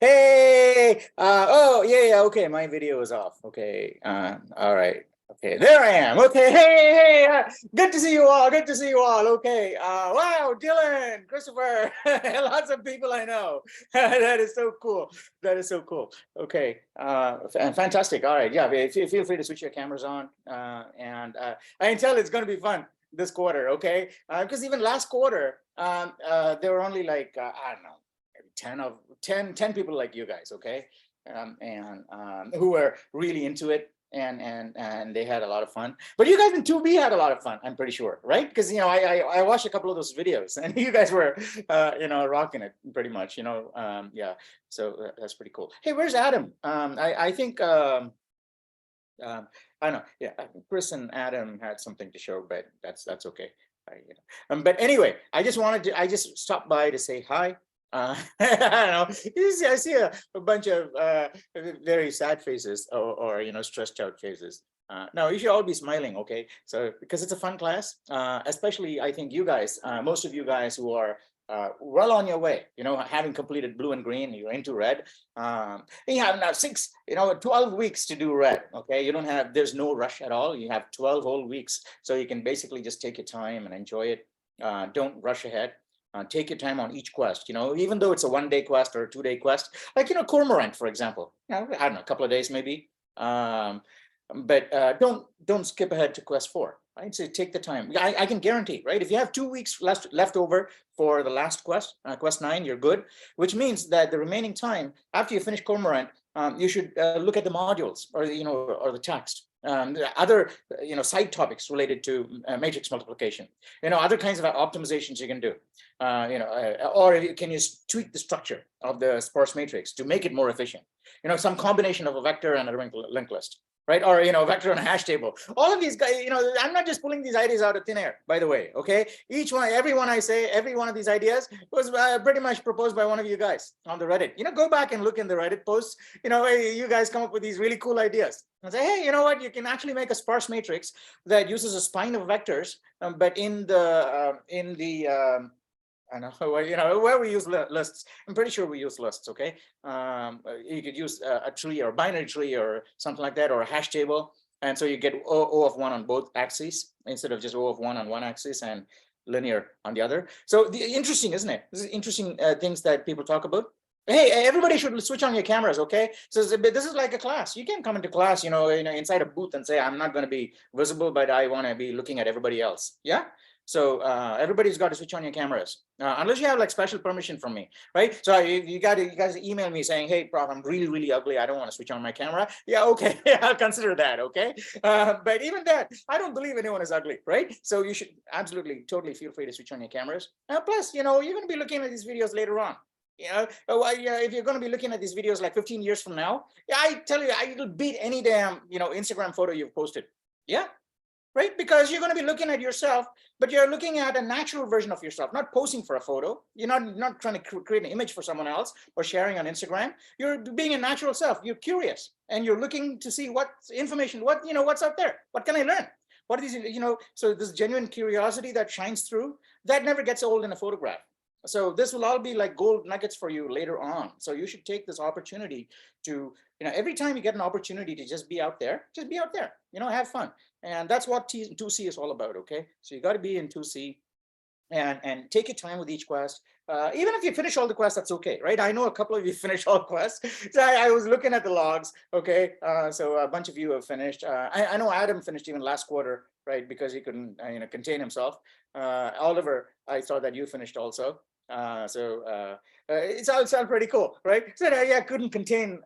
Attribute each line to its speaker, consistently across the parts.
Speaker 1: Hey, oh yeah, okay, my video is off. Okay, all right. Okay, there I am. Okay, hey, good to see you all. Good to see you all. Okay, wow, Dylan, Christopher, lots of people I know. That is so cool. That is so cool. Okay, fantastic. All right, yeah, feel free to switch your cameras on. I can tell it's going to be fun this quarter. Okay, because even last quarter, there were only like I don't know. 10 people like you guys, okay, who were really into it, and they had a lot of fun. But you guys in 2B had a lot of fun, I'm pretty sure, right? Because I watched a couple of those videos, and you guys were rocking it pretty much, yeah. So that's pretty cool. Hey, where's Adam? I think I don't know. Yeah, Chris and Adam had something to show, but that's okay. But anyway, I just stopped by to say hi. I don't know. I see a bunch of very sad faces, or stressed out faces. No, you should all be smiling, okay? So because it's a fun class, especially I think you guys, most of you guys who are well on your way, having completed blue and green, you're into red. You have now 12 weeks to do red, okay? There's no rush at all. You have 12 whole weeks, so you can basically just take your time and enjoy it. Don't rush ahead. Take your time on each quest, even though it's a 1-day quest or a 2-day quest, like, Cormorant, for example, I don't know, a couple of days maybe. But don't skip ahead to quest 4. Right, so take the time. I can guarantee, right? If you have 2 weeks left over for the last quest, quest 9, you're good. Which means that the remaining time after you finish Cormorant, you should look at the modules or the text. Other side topics related to matrix multiplication. Other kinds of optimizations you can do. Or can you tweak the structure of the sparse matrix to make it more efficient? Some combination of a vector and a linked list. Right, or vector and a hash table. All of these guys, I'm not just pulling these ideas out of thin air, by the way. Okay, every one of these ideas was pretty much proposed by one of you guys on the Reddit. Go back and look in the Reddit posts. You guys come up with these really cool ideas and say, hey, you know what? You can actually make a sparse matrix that uses a spine of vectors, but in the I know, where we use lists. I'm pretty sure we use lists, okay? You could use a tree or a binary tree or something like that, or a hash table. And so you get O of 1 on both axes instead of just O of 1 on one axis and linear on the other. So interesting, isn't it? This is interesting things that people talk about. Hey, everybody should switch on your cameras, okay? So this is like a class. You can come into class, inside a booth and say, I'm not going to be visible, but I want to be looking at everybody else. Yeah? So everybody's got to switch on your cameras, unless you have like special permission from me, right? So you guys email me saying, hey, Prof, I'm really, really ugly. I don't want to switch on my camera. Yeah, okay, I'll consider that, okay? But even that, I don't believe anyone is ugly, right? So you should absolutely, totally feel free to switch on your cameras. Plus, you're going to be looking at these videos later on. If you're going to be looking at these videos like 15 years from now, yeah, I tell you, it'll beat any damn, Instagram photo you've posted. Yeah. Right? Because you're going to be looking at yourself, but you're looking at a natural version of yourself, not posing for a photo. You're not trying to create an image for someone else or sharing on Instagram. You're being a natural self. You're curious and you're looking to see what information, what's out there. What can I learn? What are these, so this genuine curiosity that shines through, that never gets old in a photograph. So this will all be like gold nuggets for you later on. So you should take this opportunity to, every time you get an opportunity to just be out there, have fun. And that's what 2C is all about, okay? So you got to be in 2C and take your time with each quest. Even if you finish all the quests, that's okay, right? I know a couple of you finished all quests. So I was looking at the logs, okay? So a bunch of you have finished. I know Adam finished even last quarter, right? Because he couldn't, contain himself. Oliver, I saw that you finished also. It's all pretty cool, right? So couldn't contain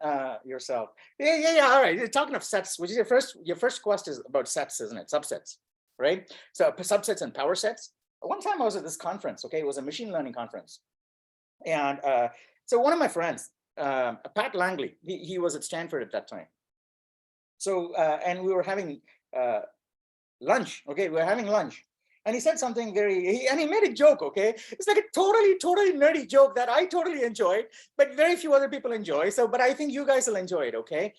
Speaker 1: yourself. Yeah. All right. You're talking of sets, which is your first quest is about sets, isn't it? Subsets, right? So subsets and power sets. One time I was at this conference. Okay, it was a machine learning conference, and so one of my friends, Pat Langley, he was at Stanford at that time. So and we were having lunch. Okay, we were having lunch. And he said something and he made a joke, okay? It's like a totally nerdy joke that I totally enjoyed, but very few other people enjoy. So, but I think you guys will enjoy it, okay?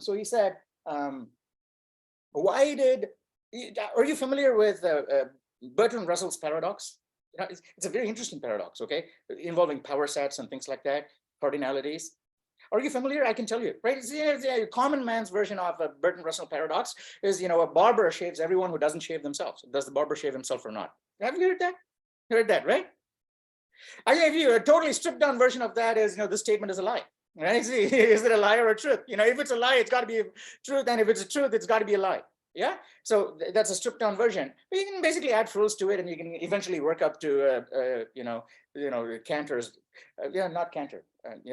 Speaker 1: So he said, are you familiar with Bertrand Russell's paradox? It's a very interesting paradox, okay? Involving power sets and things like that, cardinalities. Are you familiar? I can tell you, right? It's a common man's version of a Burton-Russell paradox is, a barber shaves everyone who doesn't shave themselves. Does the barber shave himself or not? Have you heard that? Heard that, right? I gave you a totally stripped down version of that is, this statement is a lie. Right? See, is it a lie or a truth? If it's a lie, it's got to be a truth. And if it's a truth, it's got to be a lie. Yeah. So that's a stripped down version. But you can basically add frills to it, and you can eventually work up to, Cantor's, not Cantor,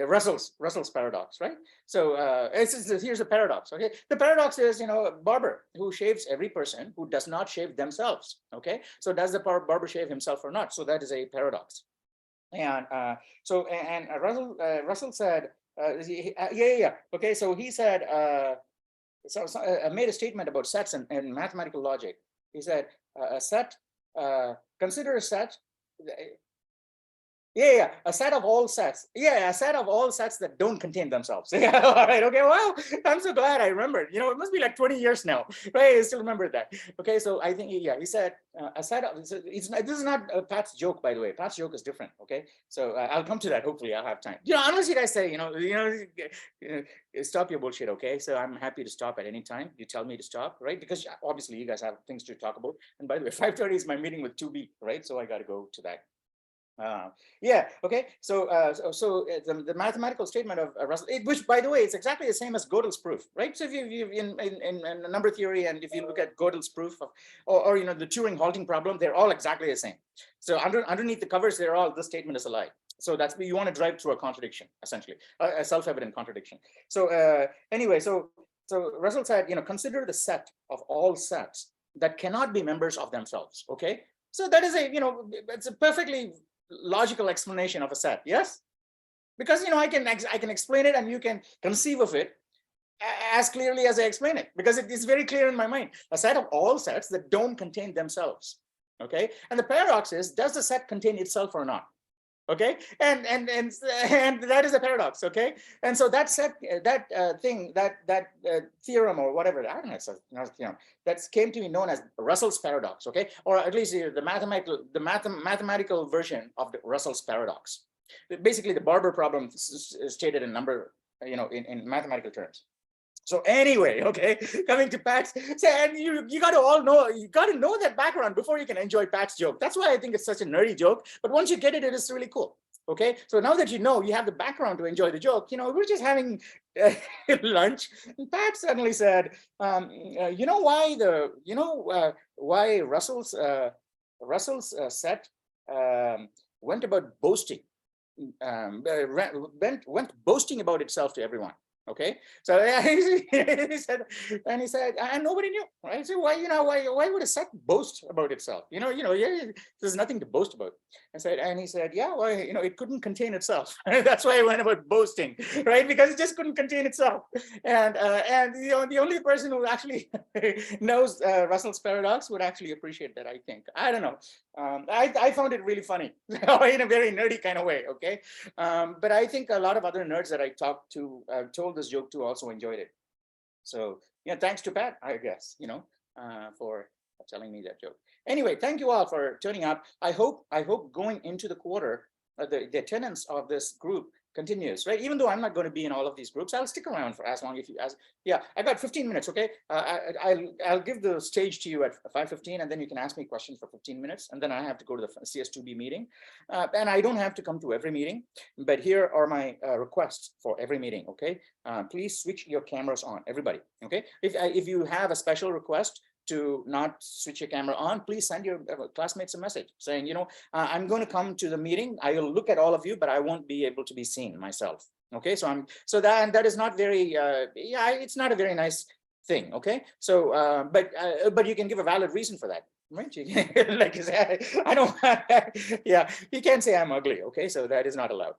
Speaker 1: Russell's paradox, right? So here's the paradox. Okay. The paradox is, a barber who shaves every person who does not shave themselves. Okay. So does the barber shave himself or not? So that is a paradox. And Russell said, okay, so he said, made a statement about sets and mathematical logic. He said, a set, consider a set. A set of all sets. A set of all sets that don't contain themselves. All right. Okay. Well, I'm so glad I remembered. It must be like 20 years now, right? I still remember that. Okay. So I think, he said a set of. This is not Pat's joke, by the way. Pat's joke is different. Okay. So I'll come to that. Hopefully, I'll have time. Unless you guys say, stop your bullshit. Okay. So I'm happy to stop at any time. You tell me to stop, right? Because obviously you guys have things to talk about. And by the way, 5:30 is my meeting with 2B, right? So I got to go to that. Okay. So the mathematical statement of Russell, which by the way, it's exactly the same as Gödel's proof, right? So if you in number theory, and if you look at Gödel's proof of, or the Turing halting problem, they're all exactly the same. So underneath the covers, they're all, this statement is a lie. So that's, you want to drive through a contradiction, essentially, a self-evident contradiction. So anyway, so Russell said, consider the set of all sets that cannot be members of themselves. Okay. So that is it's a perfectly logical explanation of a set. Yes, because I can explain it, and you can conceive of it as clearly as I explain it, because it is very clear in my mind. A set of all sets that don't contain themselves. Okay. And the paradox is, does the set contain itself or not? Okay. And that is a paradox. Okay. And so that set, that theorem, or whatever, I don't know, that came to be known as Russell's paradox. Okay. Or at least the mathematical version of the Russell's paradox. Basically the barber problem stated in number, in mathematical terms. So anyway, okay, coming to Pat's, and you got to all know, you got to know that background before you can enjoy Pat's joke. That's why I think it's such a nerdy joke. But once you get it, it is really cool. Okay, so now that you have the background to enjoy the joke, we're just having lunch, and Pat suddenly said, why Russell's set went about boasting, went boasting about itself to everyone. Okay, so he said, and nobody knew, right? So why would a set boast about itself? There's nothing to boast about. And he said, it couldn't contain itself. That's why I went about boasting, right? Because it just couldn't contain itself. And the only person who actually knows Russell's paradox would actually appreciate that. I think. I don't know. I found it really funny in a very nerdy kind of way. Okay, but I think a lot of other nerds that I talked to, told this joke to, also enjoyed it. So thanks to Pat, I guess, for telling me that joke. Anyway, thank you all for turning up. I hope going into the quarter, the attendance of this group continues, right? Even though I'm not going to be in all of these groups, I'll stick around for as long I got 15 minutes. Okay, I'll give the stage to you at 5:15, and then you can ask me questions for 15 minutes, and then I have to go to the CS2B meeting, and I don't have to come to every meeting, but here are my requests for every meeting. Okay, please switch your cameras on, everybody. Okay, if you have a special request to not switch your camera on, please send your classmates a message saying, I'm going to come to the meeting. I will look at all of you, but I won't be able to be seen myself. Okay, so that is not very, it's not a very nice thing. Okay, so but you can give a valid reason for that, right? Like you say, I don't, you can't say I'm ugly. Okay, so that is not allowed.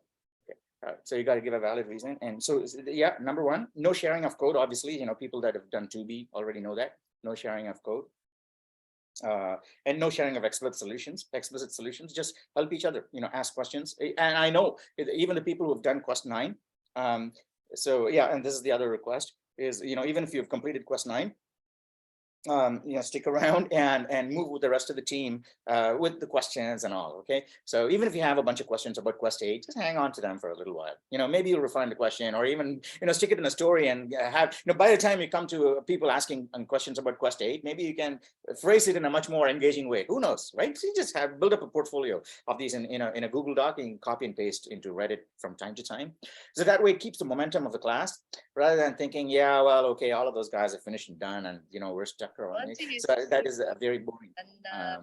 Speaker 1: So you got to give a valid reason. And so number one, no sharing of code. Obviously, people that have done 2B already know that. No sharing of code, and no sharing of explicit solutions. Just help each other, ask questions. And I know even the people who have done Quest 9. So and this is the other request is, even if you've completed Quest 9, stick around and move with the rest of the team with the questions and all. Okay, so even if you have a bunch of questions about Quest 8, just hang on to them for a little while. Maybe you'll refine the question, or even stick it in a story and have by the time you come to people asking questions about Quest 8, maybe you can phrase it in a much more engaging way. Who knows, right? So you just have build up a portfolio of these in a Google Doc and copy and paste into Reddit from time to time. So that way it keeps the momentum of the class, rather than thinking, yeah, well, okay, all of those guys are finished and done, and we're stuck around it. So that is a very boring class.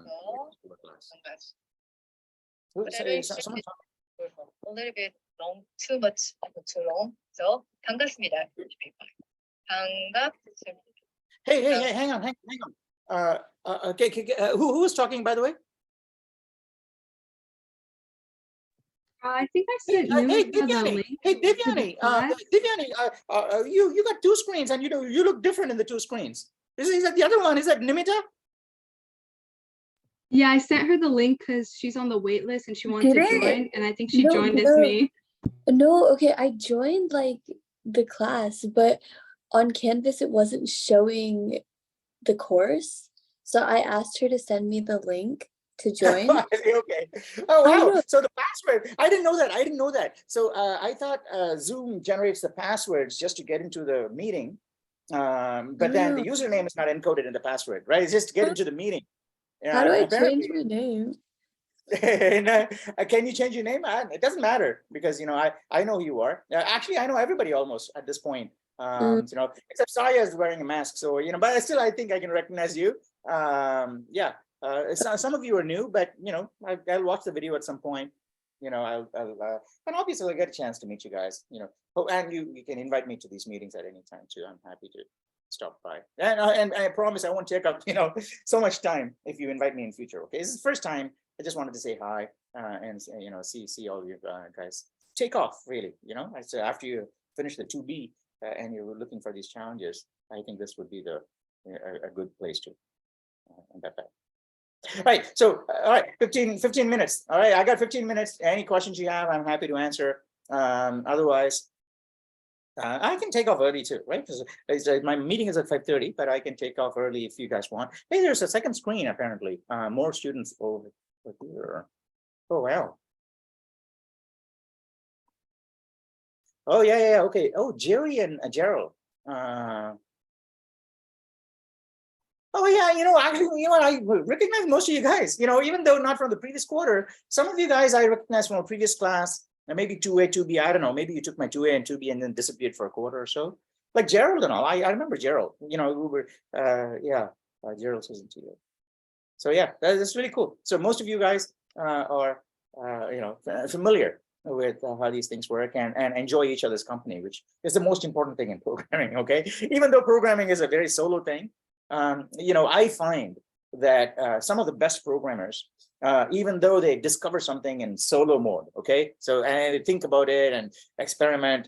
Speaker 1: Someone talk.
Speaker 2: A little bit long, too much, too long. So 반갑습니다. 반갑습니다.
Speaker 1: Hey, hang on. Okay, who is talking, by the way?
Speaker 3: I think I sent Nimita the link.
Speaker 1: Hey, Divyani, you got two screens, and you look different in the two screens. Is that the other one? Is that Nimita?
Speaker 3: Yeah, I sent her the link because she's on the wait list and she wanted to join, and I think she joined as me.
Speaker 4: No, okay, I joined like the class, but on Canvas it wasn't showing the course, so I asked her to send me the link to join.
Speaker 1: Okay. Oh wow. So the password, I didn't know that. So I thought Zoom generates the passwords just to get into the meeting, but then the username is not encoded in the password, right? It's just to get into the meeting.
Speaker 4: How do I change my name?
Speaker 1: Can you change your name? It doesn't matter, because I know who you are. Actually, I know everybody almost at this point. Except Saya is wearing a mask, so but still I think I can recognize you. Yeah. Some of you are new, but I'll watch the video at some point. I'll and obviously I'll get a chance to meet you guys. And you can invite me to these meetings at any time too. I'm happy to stop by. And I promise I won't take up so much time if you invite me in future. Okay, this is the first time. I just wanted to say hi and see all you guys take off. Really, so after you finish the 2B and you're looking for these challenges, I think this would be a good place to end up at. Right, so all right, 15 minutes. All right, I got 15 minutes. Any questions you have, I'm happy to answer. Otherwise, I can take off early too, right? Because my meeting is at 5:30, but I can take off early if you guys want. Hey, there's a second screen apparently. More students over here. Oh wow. Oh yeah, okay. Oh, Jerry and Gerald. Oh yeah, actually, I recognize most of you guys. Even though not from the previous quarter, some of you guys I recognize from a previous class, and maybe 2A, 2B. I don't know. Maybe you took my 2A and 2B and then disappeared for a quarter or so. Like Gerald and all. I remember Gerald. We were Gerald was in 2A. So yeah, that's really cool. So most of you guys are familiar with how these things work and enjoy each other's company, which is the most important thing in programming. Okay, even though programming is a very solo thing. I find that some of the best programmers, even though they discover something in solo mode, okay, so and they think about it and experiment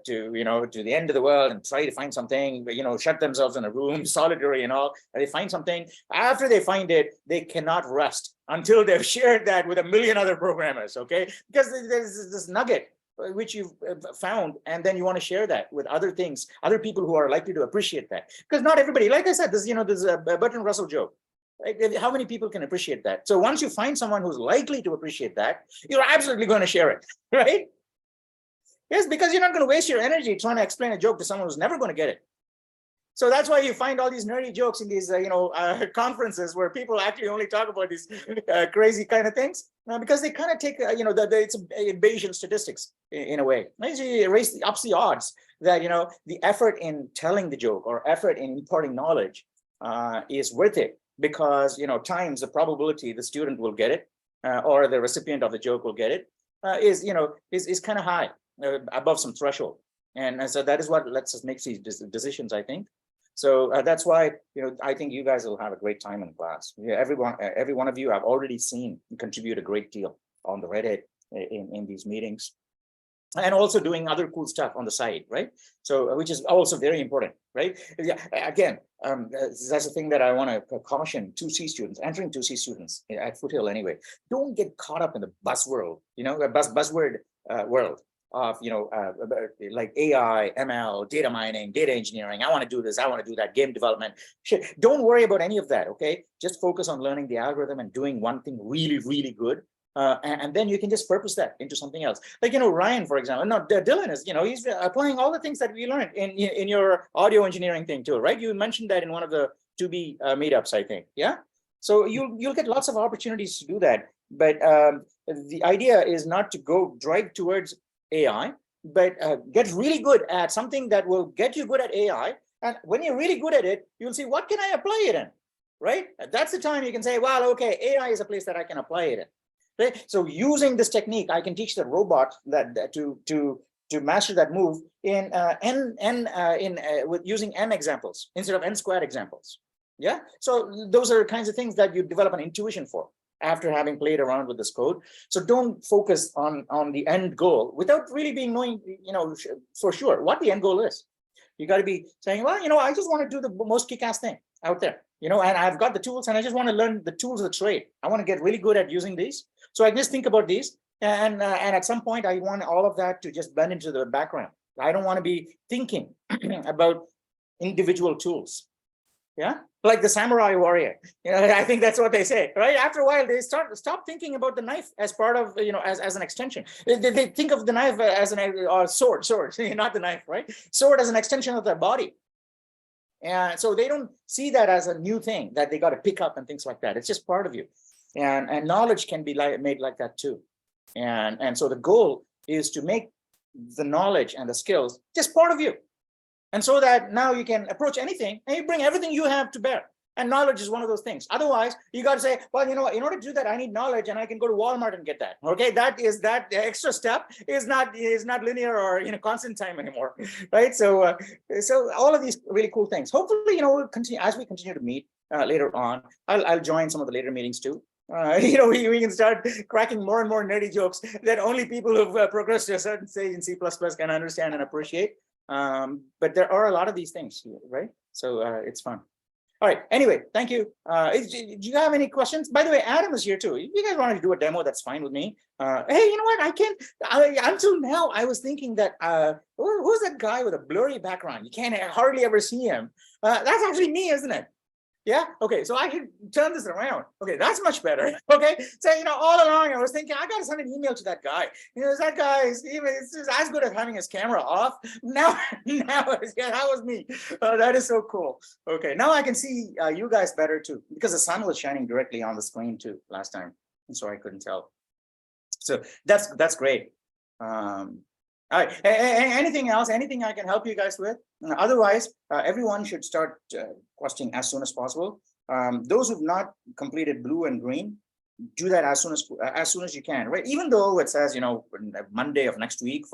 Speaker 1: to the end of the world and try to find something, shut themselves in a room, solitary and all, and they find something. After they find it, they cannot rest until they've shared that with a million other programmers, okay, because there's this nugget which you've found, and then you want to share that with other people who are likely to appreciate that. Because not everybody, like I said, there's a Bertrand Russell joke. Right? How many people can appreciate that? So once you find someone who's likely to appreciate that, you're absolutely going to share it, right? Yes, because you're not going to waste your energy trying to explain a joke to someone who's never going to get it. So that's why you find all these nerdy jokes in these, conferences where people actually only talk about these crazy kind of things, because they kind of take, it's Bayesian statistics in a way. It ups the odds that, the effort in telling the joke or effort in imparting knowledge is worth it, because, times the probability the student will get it or the recipient of the joke will get it is kind of high, above some threshold. And so that is what lets us make these decisions, I think. So that's why, I think you guys will have a great time in class. Yeah, every one of you I've already seen contribute a great deal on the Reddit in these meetings, and also doing other cool stuff on the side, right? So which is also very important, right? Yeah, again, that's the thing that I want to caution 2C students, entering 2C students at Foothill anyway. Don't get caught up in the buzzword, buzzword world. of, like AI, ML, data mining, data engineering. I want to do this. I want to do that. Game development. Shit. Don't worry about any of that. Okay. Just focus on learning the algorithm and doing one thing really, really good. And then you can just purpose that into something else. Like, Ryan, for example, no, Dylan is, he's applying all the things that we learned in your audio engineering thing too, right? You mentioned that in one of the 2B meetups, I think. Yeah. So you'll get lots of opportunities to do that. But the idea is not to go drive towards AI, but get really good at something that will get you good at AI. And when you're really good at it, you'll see, what can I apply it in, right? That's the time you can say, well, okay, AI is a place that I can apply it in. Right? So using this technique, I can teach the robot that to master that move in with using n examples instead of n squared examples. Yeah. So those are kinds of things that you develop an intuition for after having played around with this code. So don't focus on the end goal without really being knowing, for sure what the end goal is. You got to be saying, well, I just want to do the most kick-ass thing out there, and I've got the tools and I just want to learn the tools of the trade. I want to get really good at using these. So I just think about these, and at some point I want all of that to just blend into the background. I don't want to be thinking about individual tools. Yeah, like the samurai warrior. I think that's what they say, right? After a while, they stop thinking about the knife as part of, as an extension. They think of the knife as an sword, not the knife, right? Sword as an extension of their body. And so they don't see that as a new thing that they got to pick up and things like that. It's just part of you. And knowledge can be made like that too. And so the goal is to make the knowledge and the skills just part of you. And so that now you can approach anything and you bring everything you have to bear. And knowledge is one of those things. Otherwise, you got to say, well, in order to do that, I need knowledge, and I can go to Walmart and get that. Okay, that extra step is not linear or constant time anymore, right? So so all of these really cool things. Hopefully, we'll continue as we continue to meet later on. I'll join some of the later meetings too. We can start cracking more and more nerdy jokes that only people who've progressed to a certain stage in C++ can understand and appreciate. But there are a lot of these things, right? So it's fun. All right. Anyway, thank you. Do you have any questions? By the way, Adam is here too. If you guys want to do a demo, that's fine with me. Hey, you know what? I can't. Until now, I was thinking that who's that guy with a blurry background? You can't hardly ever see him. That's actually me, isn't it? Yeah. Okay. So I can turn this around. Okay. That's much better. Okay. So, all along I was thinking, I got to send an email to that guy. That guy is as good as having his camera off. Now, that was me. That is so cool. Okay. Now I can see you guys better too, because the sun was shining directly on the screen too last time. And so I couldn't tell. So that's great. All right. Anything else? Anything I can help you guys with? Otherwise, everyone should start questioning as soon as possible. Those who've not completed blue and green, do that as soon as you can. Right? Even though it says Monday of next week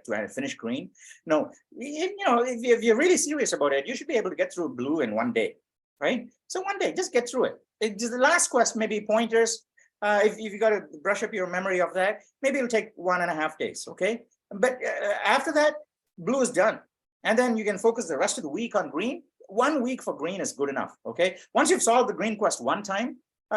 Speaker 1: to finish green. No, if you're really serious about it, you should be able to get through blue in one day. Right? So one day, just get through it. The last quest, maybe pointers. If you got to brush up your memory of that, maybe it'll take 1.5 days. Okay. But after that, blue is done. And then you can focus the rest of the week on green. 1 week for green is good enough, okay? Once you've solved the green quest one time,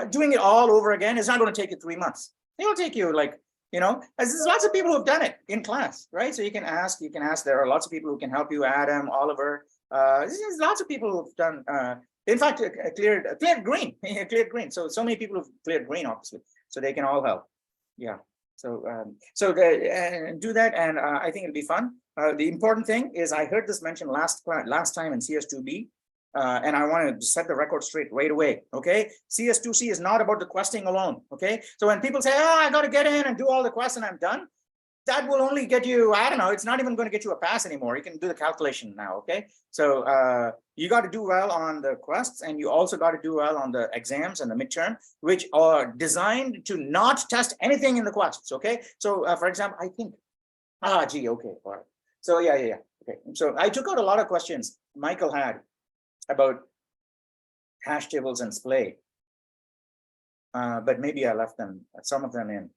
Speaker 1: doing it all over again is not going to take you 3 months. It'll take you there's lots of people who've done it in class, right? So you can ask, there are lots of people who can help you, Adam, Oliver. There's lots of people who've done, in fact, cleared green, cleared green. So many people who've cleared green, obviously, so they can all help. Yeah. So do that, and I think it'll be fun. The important thing is I heard this mentioned last time in CS2B, and I want to set the record straight right away. Okay, CS2C is not about the questing alone. Okay, so when people say, "Oh, I got to get in and do all the quests and I'm done," that will only get you, I don't know, it's not even going to get you a pass anymore. You can do the calculation now. Okay, so you got to do well on the quests, and you also got to do well on the exams and the midterm, which are designed to not test anything in the quests. Okay, so for example, I think okay, all right. So yeah, okay, so I took out a lot of questions Michael had about hash tables and splay, but maybe I left some of them in.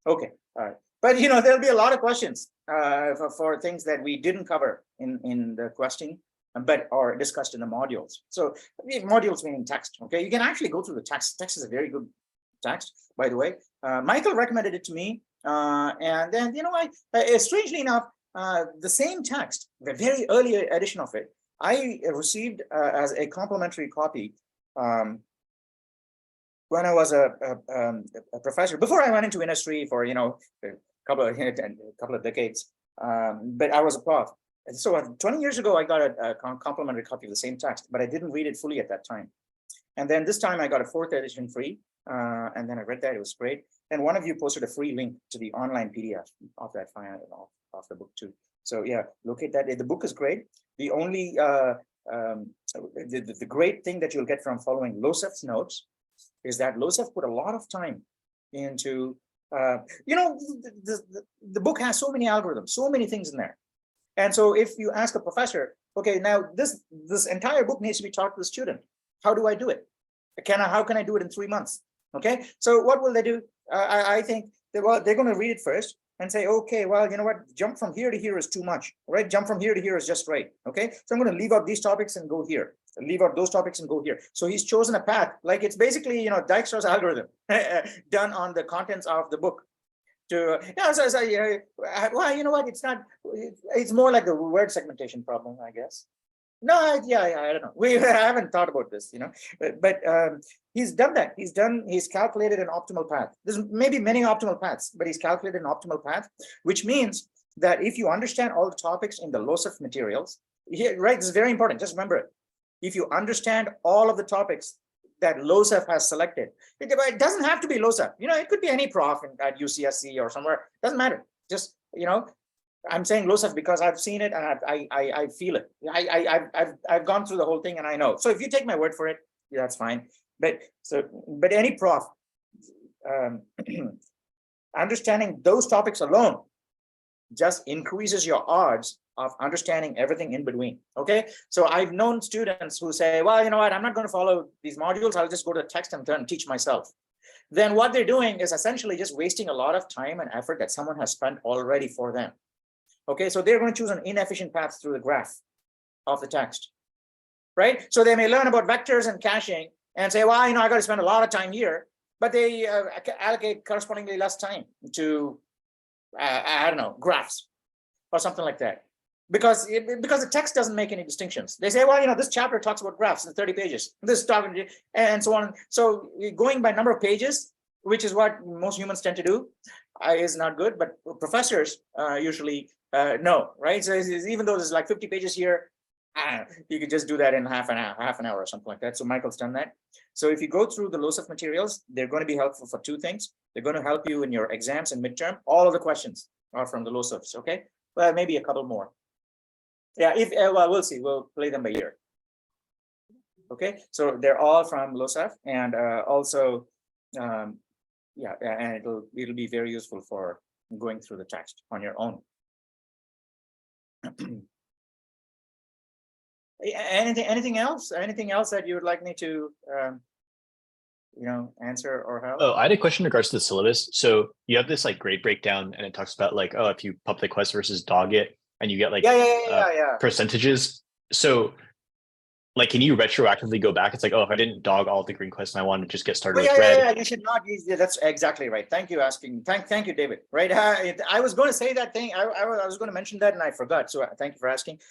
Speaker 1: Okay, all right, but there'll be a lot of questions for things that we didn't cover in the questing, but are discussed in the modules. So modules meaning text. Okay, you can actually go through the text. Text is a very good text, by the way. Michael recommended it to me And then, strangely enough, the same text, the very early edition of it, I received as a complimentary copy when I was a professor, before I went into industry for, a couple of decades. But I was a prof. And so 20 years ago, I got a complimentary copy of the same text, but I didn't read it fully at that time. And then this time I got a 4th edition free. And then I read that, it was great. And one of you posted a free link to the online PDF of that file, of the book too. So yeah, locate that. The book is great. The only, the great thing that you'll get from following Losef's notes is that Losef put a lot of time into, the book has so many algorithms, so many things in there. And so if you ask a professor, okay, now this entire book needs to be taught to the student. How do I do it? How can I do it in 3 months? Okay, so what will they do? I think they're going to read it first and say, okay, well, you know what, jump from here to here is too much, right? Jump from here to here is just right. Okay, so I'm going to leave out these topics and go here, leave out those topics and go here. So he's chosen a path, like it's basically, Dijkstra's algorithm done on the contents of the book. Well, you know what, it's more like the word segmentation problem, I guess. No, I don't know. I haven't thought about this, but he's done that. He's calculated an optimal path. There's maybe many optimal paths, but he's calculated an optimal path, which means that if you understand all the topics in the Losef materials, right, this is very important. Just remember it. If you understand all of the topics that Losef has selected, it doesn't have to be Losef. It could be any prof at UCSC or somewhere. Doesn't matter. Just, I'm saying Losef because I've seen it and I feel it. I've gone through the whole thing and I know. So if you take my word for it, yeah, that's fine. But any prof, understanding those topics alone just increases your odds of understanding everything in between. Okay, so I've known students who say, well, you know what, I'm not going to follow these modules. I'll just go to the text and teach myself. Then what they're doing is essentially just wasting a lot of time and effort that someone has spent already for them. Okay, so they're going to choose an inefficient path through the graph of the text, right? So they may learn about vectors and caching and say, well, I got to spend a lot of time here, but they allocate correspondingly less time to, I don't know, graphs or something like that. Because the text doesn't make any distinctions. They say, well, this chapter talks about graphs in 30 pages, this topic, and so on. So going by number of pages, which is what most humans tend to do, is not good. But professors usually no, right? So even though there's like 50 pages here, you could just do that in half an hour or something like that. So Michael's done that. So if you go through the Losef materials, they're going to be helpful for 2 things. They're going to help you in your exams and midterm. All of the questions are from the Losefs. Okay, well, maybe a couple more. Yeah, well, we'll see. We'll play them by ear. Okay, so they're all from Losef, and also, yeah, and it'll be very useful for going through the text on your own. Anything else? Anything else that you would like me to, answer or help?
Speaker 5: Oh, I had a question in regards to the syllabus. So you have this like grade breakdown, and it talks about like, oh, if you public quest versus dog it, and you get like percentages. So like, can you retroactively go back? It's like, oh, if I didn't dog all the green quests and I wanted to just get started with red.
Speaker 1: Yeah, you should not use. That's exactly right. Thank you asking. Thank you, David. Right. I was going to say that thing. I was going to mention that and I forgot. So thank you for asking.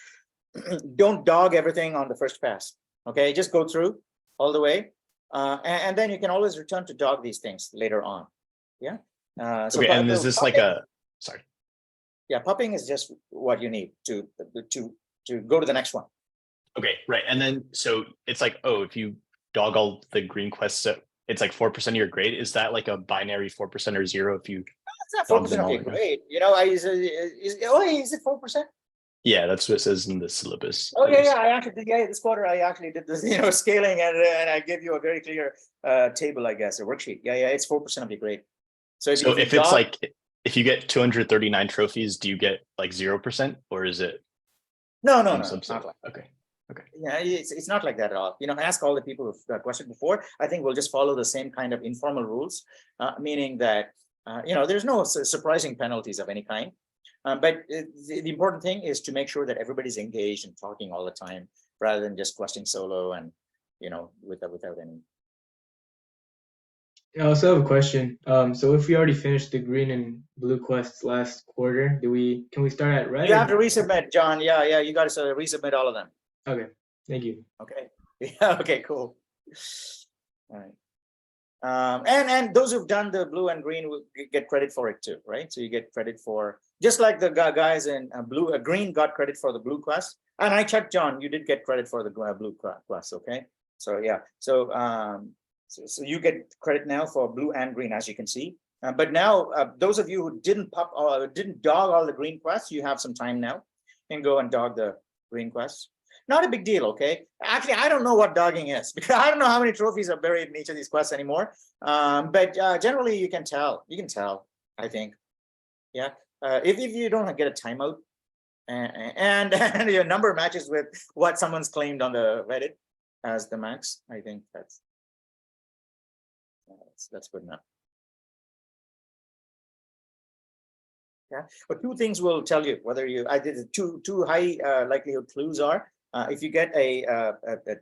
Speaker 1: Don't dog everything on the first pass. Okay, just go through all the way. And then you can always return to dog these things later on. Yeah. So
Speaker 5: okay, and is this like sorry.
Speaker 1: Yeah, pupping is just what you need to go to the next one.
Speaker 5: Okay, right. And then so it's like, oh, if you dog all the green quests, it's like 4% of your grade. Is that like a binary 4% or 0 if you?
Speaker 1: It's not 4% of your grade. Is it 4%?
Speaker 5: Yeah, that's what it says in the syllabus.
Speaker 1: Oh yeah, I actually did. Yeah, this quarter I actually did this, scaling, and I give you a very clear table, I guess, a worksheet. Yeah, it's 4% of your grade. So if
Speaker 5: it's like, if you get 239 trophies, do you get like 0%, or is it?
Speaker 1: No, it's not like.
Speaker 5: Okay.
Speaker 1: Yeah, it's not like that at all. Ask all the people who've questioned before. I think we'll just follow the same kind of informal rules, meaning that there's no surprising penalties of any kind. But the important thing is to make sure that everybody's engaged and talking all the time, rather than just questing solo and without any.
Speaker 6: I also have a question. So if we already finished the green and blue quests last quarter, can we start at red?
Speaker 1: You
Speaker 6: or
Speaker 1: have to resubmit, John. Yeah, you got to resubmit all of them.
Speaker 6: Okay, thank you.
Speaker 1: Okay. Yeah. Okay. Cool. All right. And those who've done the blue and green will get credit for it too, right? So you get credit for, just like the guys in green got credit for the blue quest. And I checked, John, you did get credit for the blue quest. Okay. So yeah. So so you get credit now for blue and green, as you can see. But now those of you who didn't dog all the green quests, you have some time now. You can go and dog the green quests. Not a big deal, okay? Actually, I don't know what dogging is because I don't know how many trophies are buried in each of these quests anymore. But generally, you can tell. You can tell, I think. Yeah. If you don't get a timeout and your number matches with what someone's claimed on the Reddit as the max, I think that's good enough. Yeah, but two things will tell you whether I did two high likelihood clues are. If you get a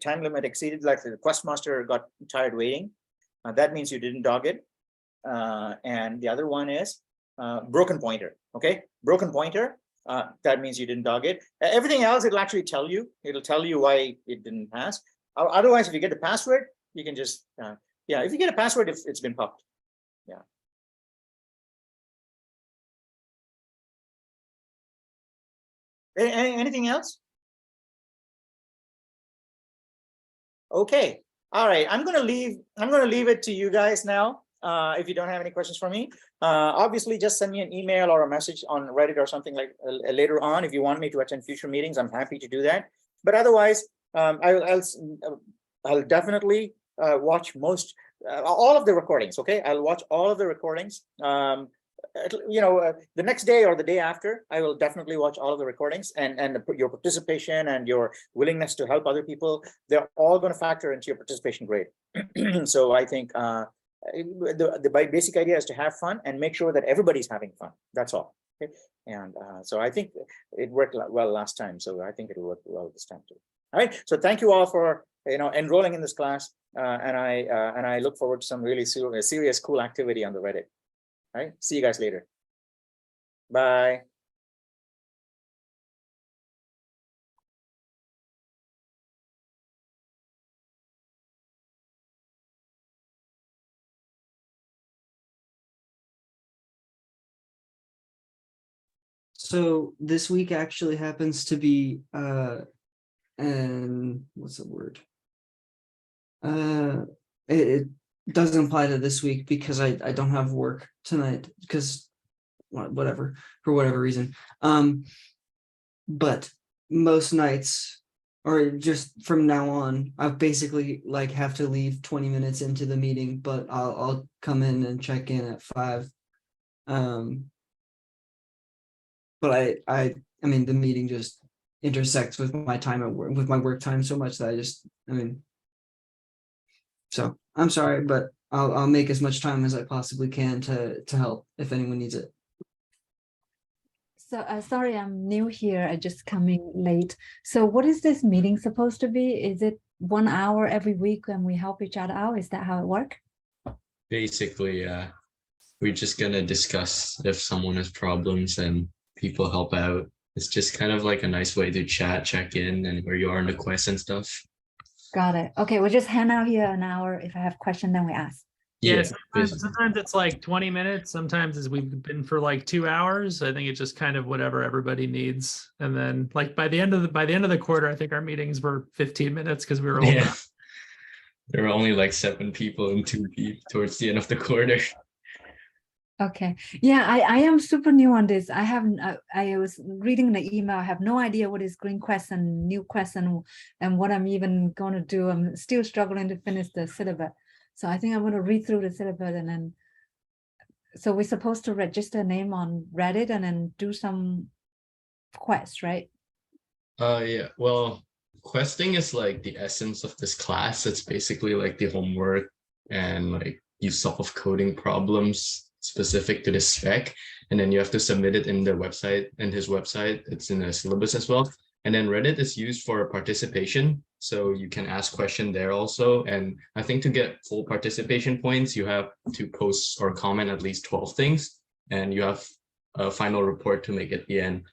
Speaker 1: time limit exceeded, like the quest master got tired waiting, that means you didn't dog it. And the other one is broken pointer. Okay, broken pointer. That means you didn't dog it. Everything else, it'll actually tell you. It'll tell you why it didn't pass. Otherwise, if you get the password, you can just yeah. If you get a password, it's been popped. Yeah. Anything else? Okay. All right. I'm gonna leave it to you guys now. If you don't have any questions for me, obviously just send me an email or a message on Reddit or something like later on. If you want me to attend future meetings, I'm happy to do that. But otherwise, I'll definitely watch all of the recordings. Okay, I'll watch all of the recordings. The next day or the day after, I will definitely watch all of the recordings, and your participation and your willingness to help other people, they're all going to factor into your participation grade. So I think the basic idea is to have fun and make sure that everybody's having fun. That's all. Okay? And so I think it worked well last time, so I think it'll work well this time too. All right, so thank you all for enrolling in this class, and I look forward to some really serious cool activity on the Reddit. All right, see you guys later. Bye.
Speaker 7: So this week actually happens to be and what's the word? It doesn't apply to this week because I don't have work tonight because whatever, for whatever reason. But most nights, or just from now on, I basically like have to leave 20 minutes into the meeting, but I'll come in and check in at 5. But I mean, the meeting just intersects with my time at work, with my work time so much that so I'm sorry, but I'll make as much time as I possibly can to help if anyone needs it.
Speaker 8: So sorry, I'm new here. I just coming late. So what is this meeting supposed to be? Is it 1 hour every week and we help each other out? Is that how it works?
Speaker 9: Basically, we're just gonna discuss if someone has problems and people help out. It's just kind of like a nice way to check in and where you are in the quest and stuff.
Speaker 8: Got it. Okay, we'll just hang out here an hour. If I have question, then we ask.
Speaker 10: Yeah, sometimes it's like 20 minutes. Sometimes we've been for like 2 hours. I think it's just kind of whatever everybody needs. And then like by the end of the quarter, I think our meetings were 15 minutes because we were all done.
Speaker 9: There were only like 7 people in 2B towards the end of the quarter.
Speaker 8: Okay. Yeah, I am super new on this. I was reading the email. I have no idea what is green quest and new quest and what I'm even going to do. I'm still struggling to finish the syllabus. So I think I'm going to read through the syllabus and then. So we're supposed to register a name on Reddit and then do some quests, right?
Speaker 9: Yeah. Well, questing is like the essence of this class. It's basically like the homework and like you solve coding problems specific to the spec, and then you have to submit it in the website, in his website. It's in the syllabus as well, And then Reddit is used for participation. So you can ask question there also. And I think to get full participation points, you have to post or comment at least 12 things. And you have a final report to make at the end.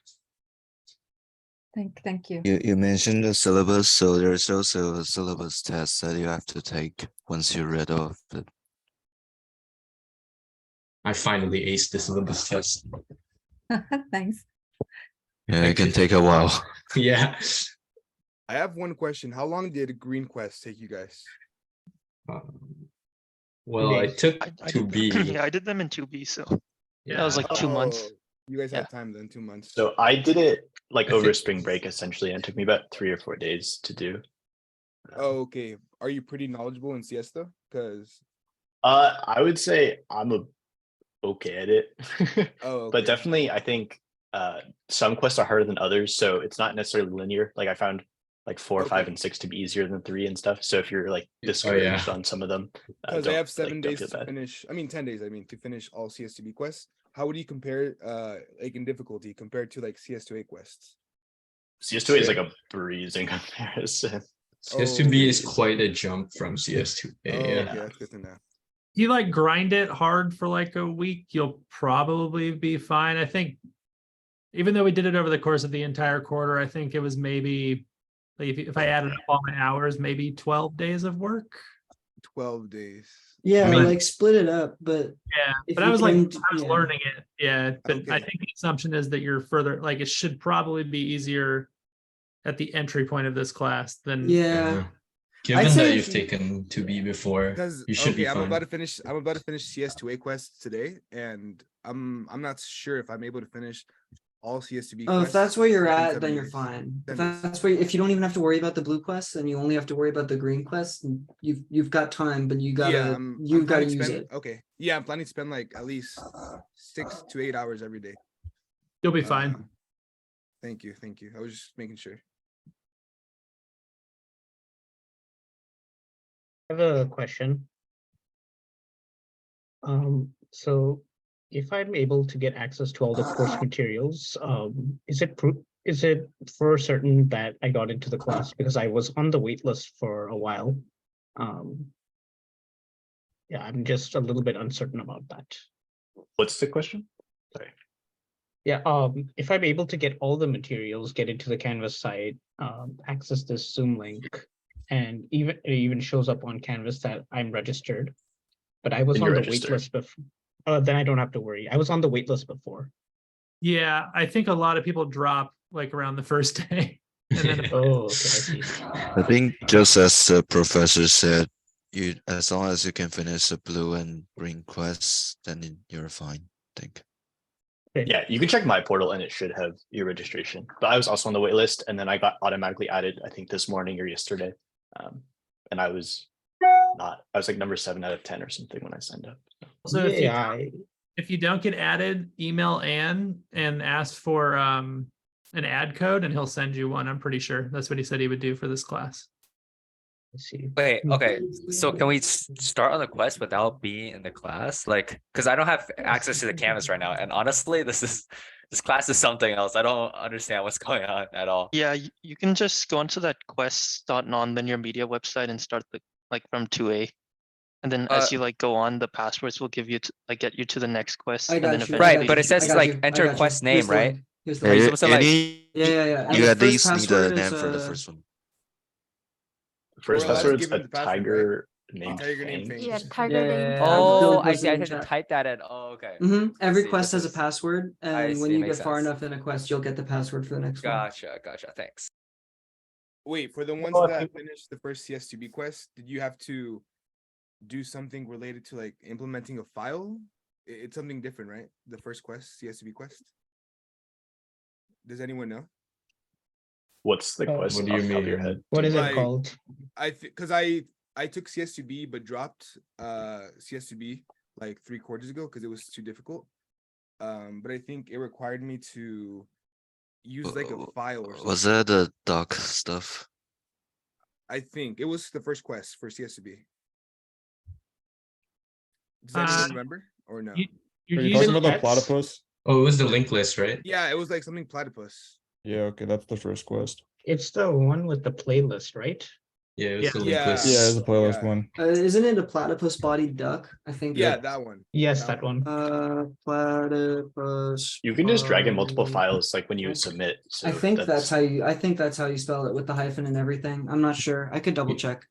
Speaker 8: Thank you.
Speaker 11: You mentioned the syllabus, so there's also a syllabus test that you have to take once you read off it.
Speaker 9: I finally aced the syllabus test.
Speaker 8: Thanks.
Speaker 11: Yeah,
Speaker 9: Thank
Speaker 11: it can
Speaker 9: you.
Speaker 11: take a while.
Speaker 9: Yeah.
Speaker 12: I have one question. How long did Green Quest take you guys?
Speaker 9: Well, I took
Speaker 13: I
Speaker 9: to
Speaker 13: did,
Speaker 9: be.
Speaker 13: yeah, I did them in 2B, so
Speaker 9: Yeah.
Speaker 13: that was like 2 months.
Speaker 12: Oh, you guys
Speaker 13: Yeah.
Speaker 12: had time then, 2 months.
Speaker 5: So I did it like
Speaker 9: I
Speaker 5: over
Speaker 9: think-
Speaker 5: spring break essentially, and it took me about 3 or 4 days to do.
Speaker 12: Oh, okay. Are you pretty knowledgeable in CS though? Because
Speaker 5: I would say I'm okay at it.
Speaker 12: oh,
Speaker 5: But
Speaker 12: okay.
Speaker 5: definitely I think some quests are harder than others, so it's not necessarily linear. Like I found like 4, 5,
Speaker 12: Okay.
Speaker 5: and 6 to be easier than 3 and stuff. So if you're like
Speaker 9: Yeah.
Speaker 5: discouraged on some of them,
Speaker 12: Because I
Speaker 5: don't,
Speaker 12: have 7
Speaker 5: like, don't
Speaker 12: days
Speaker 5: feel
Speaker 12: to
Speaker 5: bad.
Speaker 12: finish. I mean, 10 days. I mean, to finish all CS2B quests. How would you compare, like in difficulty compared to like CS2A quests?
Speaker 5: CS2 is like a breeze in comparison.
Speaker 9: CS2B is
Speaker 12: Oh.
Speaker 9: quite a jump from CS2A.
Speaker 12: Oh,
Speaker 9: Yeah.
Speaker 12: okay, that's good to know.
Speaker 10: You like grind it hard for like a week, you'll probably be fine. I think even though we did it over the course of the entire quarter, I think it was maybe like if I added up all my hours, maybe 12 days of work.
Speaker 12: 12 days.
Speaker 7: Yeah,
Speaker 9: I mean-
Speaker 7: like split it up, but
Speaker 10: Yeah,
Speaker 7: if
Speaker 10: but
Speaker 7: you
Speaker 10: I was like,
Speaker 7: can
Speaker 10: I was
Speaker 7: yeah.
Speaker 10: learning it. Yeah, but I
Speaker 12: Okay.
Speaker 10: think the assumption is that you're further, like it should probably be easier at the entry point of this class than.
Speaker 7: Yeah.
Speaker 9: Given
Speaker 7: say
Speaker 9: that
Speaker 7: if
Speaker 9: you've
Speaker 7: you-
Speaker 9: taken 2B before,
Speaker 12: Because
Speaker 9: you should
Speaker 12: okay,
Speaker 9: be
Speaker 12: I'm
Speaker 9: fine.
Speaker 12: about to finish. I'm about to finish CS2A quests today, and I'm not sure if I'm able to finish all CS2B.
Speaker 7: Oh, if
Speaker 12: quests
Speaker 7: that's where you're
Speaker 12: within
Speaker 7: at,
Speaker 12: 7
Speaker 7: then you're
Speaker 12: days.
Speaker 7: fine. If
Speaker 12: 10 days.
Speaker 7: that's where, if you don't even have to worry about the blue quests and you only have to worry about the green quests, you've got time, but you gotta
Speaker 12: Yeah, I'm
Speaker 7: you've gotta
Speaker 12: planning to
Speaker 7: use
Speaker 12: spend,
Speaker 7: it.
Speaker 12: Okay, yeah, I'm planning to spend like at least 6 to 8 hours every day.
Speaker 10: You'll be fine.
Speaker 12: Thank you, thank you. I was just making sure.
Speaker 14: I have a question. So if I'm able to get access to all the course materials, is it for certain that I got into the class? Because I was on the wait list for a while. Yeah, I'm just a little bit uncertain about that.
Speaker 5: What's the question? Sorry.
Speaker 14: Yeah, if I'm able to get all the materials, get into the Canvas site, access this Zoom link, and it even shows up on Canvas that I'm registered, but I was
Speaker 5: Then
Speaker 14: on
Speaker 5: you're
Speaker 14: the wait
Speaker 5: registered.
Speaker 14: list before. Then I don't have to worry. I was on the wait list before.
Speaker 10: Yeah, I think a lot of people drop like around the first day. And then
Speaker 14: Oh, okay, I see.
Speaker 11: I think just as the professor said, you as long as you can finish the blue and green quests, then you're fine. I think.
Speaker 5: Yeah, you can check my portal and it should have your registration. But I was also on the wait list, and then I got automatically added, I think this morning or yesterday. And I was like number 7 out of 10 or something when I signed up.
Speaker 10: So
Speaker 14: Yeah,
Speaker 10: if you don't get added, email Ann and ask for an ad code and he'll send you one. I'm pretty sure that's what he said he would do for this class.
Speaker 14: I see.
Speaker 15: Wait, okay. So can we start on the quest without being in the class? Like, because I don't have access to the canvas right now, and honestly, this class is something else. I don't understand what's going on at all.
Speaker 13: Yeah, you can just go onto that quest.non-linear media website and start the like from 2A. And then as you like go on, the passwords will give you like get you to the next quest.
Speaker 7: I
Speaker 13: And then
Speaker 7: got you.
Speaker 13: eventually
Speaker 15: Right, but it says
Speaker 7: got
Speaker 15: like
Speaker 7: you, I
Speaker 15: enter
Speaker 7: got you.
Speaker 15: quest
Speaker 7: Here's
Speaker 15: name,
Speaker 7: the
Speaker 15: right?
Speaker 7: link. Here's the
Speaker 15: Are you
Speaker 7: link.
Speaker 15: supposed to like?
Speaker 7: Yeah. And
Speaker 11: You
Speaker 7: the
Speaker 11: at
Speaker 7: first
Speaker 11: least need
Speaker 7: password
Speaker 11: the name
Speaker 7: is,
Speaker 11: for the first one.
Speaker 5: First
Speaker 12: We're allowed to
Speaker 5: password's
Speaker 12: give
Speaker 5: a
Speaker 12: him the password, right?
Speaker 5: tiger named
Speaker 12: Tiger named
Speaker 5: Fang.
Speaker 12: Fang.
Speaker 16: Yeah, Tiger
Speaker 7: Yeah,
Speaker 16: named
Speaker 7: yeah,
Speaker 15: Oh,
Speaker 7: Bill
Speaker 15: I
Speaker 7: posted
Speaker 15: see. I
Speaker 7: in
Speaker 15: had to
Speaker 7: chat.
Speaker 15: type that in. Oh, okay.
Speaker 7: Every
Speaker 15: see,
Speaker 7: quest
Speaker 15: this
Speaker 7: has a
Speaker 15: is-
Speaker 7: password,
Speaker 15: I
Speaker 7: and when
Speaker 15: see,
Speaker 7: you
Speaker 15: makes
Speaker 7: get far
Speaker 15: sense.
Speaker 7: enough in a quest, you'll get the password for the next one.
Speaker 15: Gotcha. Thanks.
Speaker 12: Wait, for the ones
Speaker 10: Well, if
Speaker 12: that finished the first CS2B quest, did you have to do something related to like implementing a file? It's something different, right? The first quest, CS2B quest. Does anyone know?
Speaker 5: What's the quest
Speaker 9: What do you
Speaker 5: off the top of your
Speaker 9: mean?
Speaker 5: head?
Speaker 14: What is it
Speaker 12: Like,
Speaker 14: called?
Speaker 12: Because I took CS2B but dropped CS2B like 3 quarters ago because it was too difficult. But I think it required me to use like a file or something.
Speaker 11: Was that the doc stuff?
Speaker 12: I think it was the first quest for CS2B. Does anyone remember or no?
Speaker 10: You're
Speaker 6: Are you
Speaker 10: using
Speaker 6: talking about the
Speaker 10: X?
Speaker 6: platypus?
Speaker 9: Oh, it was the link list, right?
Speaker 12: Yeah, it was like something platypus.
Speaker 16: Yeah, okay, that's the first quest.
Speaker 14: It's the one with the playlist, right?
Speaker 9: Yeah, it's the link
Speaker 12: Yeah.
Speaker 9: list.
Speaker 16: Yeah, it's a playlist
Speaker 12: Yeah.
Speaker 16: one.
Speaker 7: Isn't it a platypus bodied duck? I think.
Speaker 12: Yeah, that one.
Speaker 14: Yes, that one.
Speaker 7: Platypus.
Speaker 5: You can just drag in multiple
Speaker 7: bodied
Speaker 5: files like when you
Speaker 7: duck.
Speaker 5: submit. So
Speaker 7: I think that's how you. I think that's how you spell it with the hyphen and everything. I'm not sure. I could double check.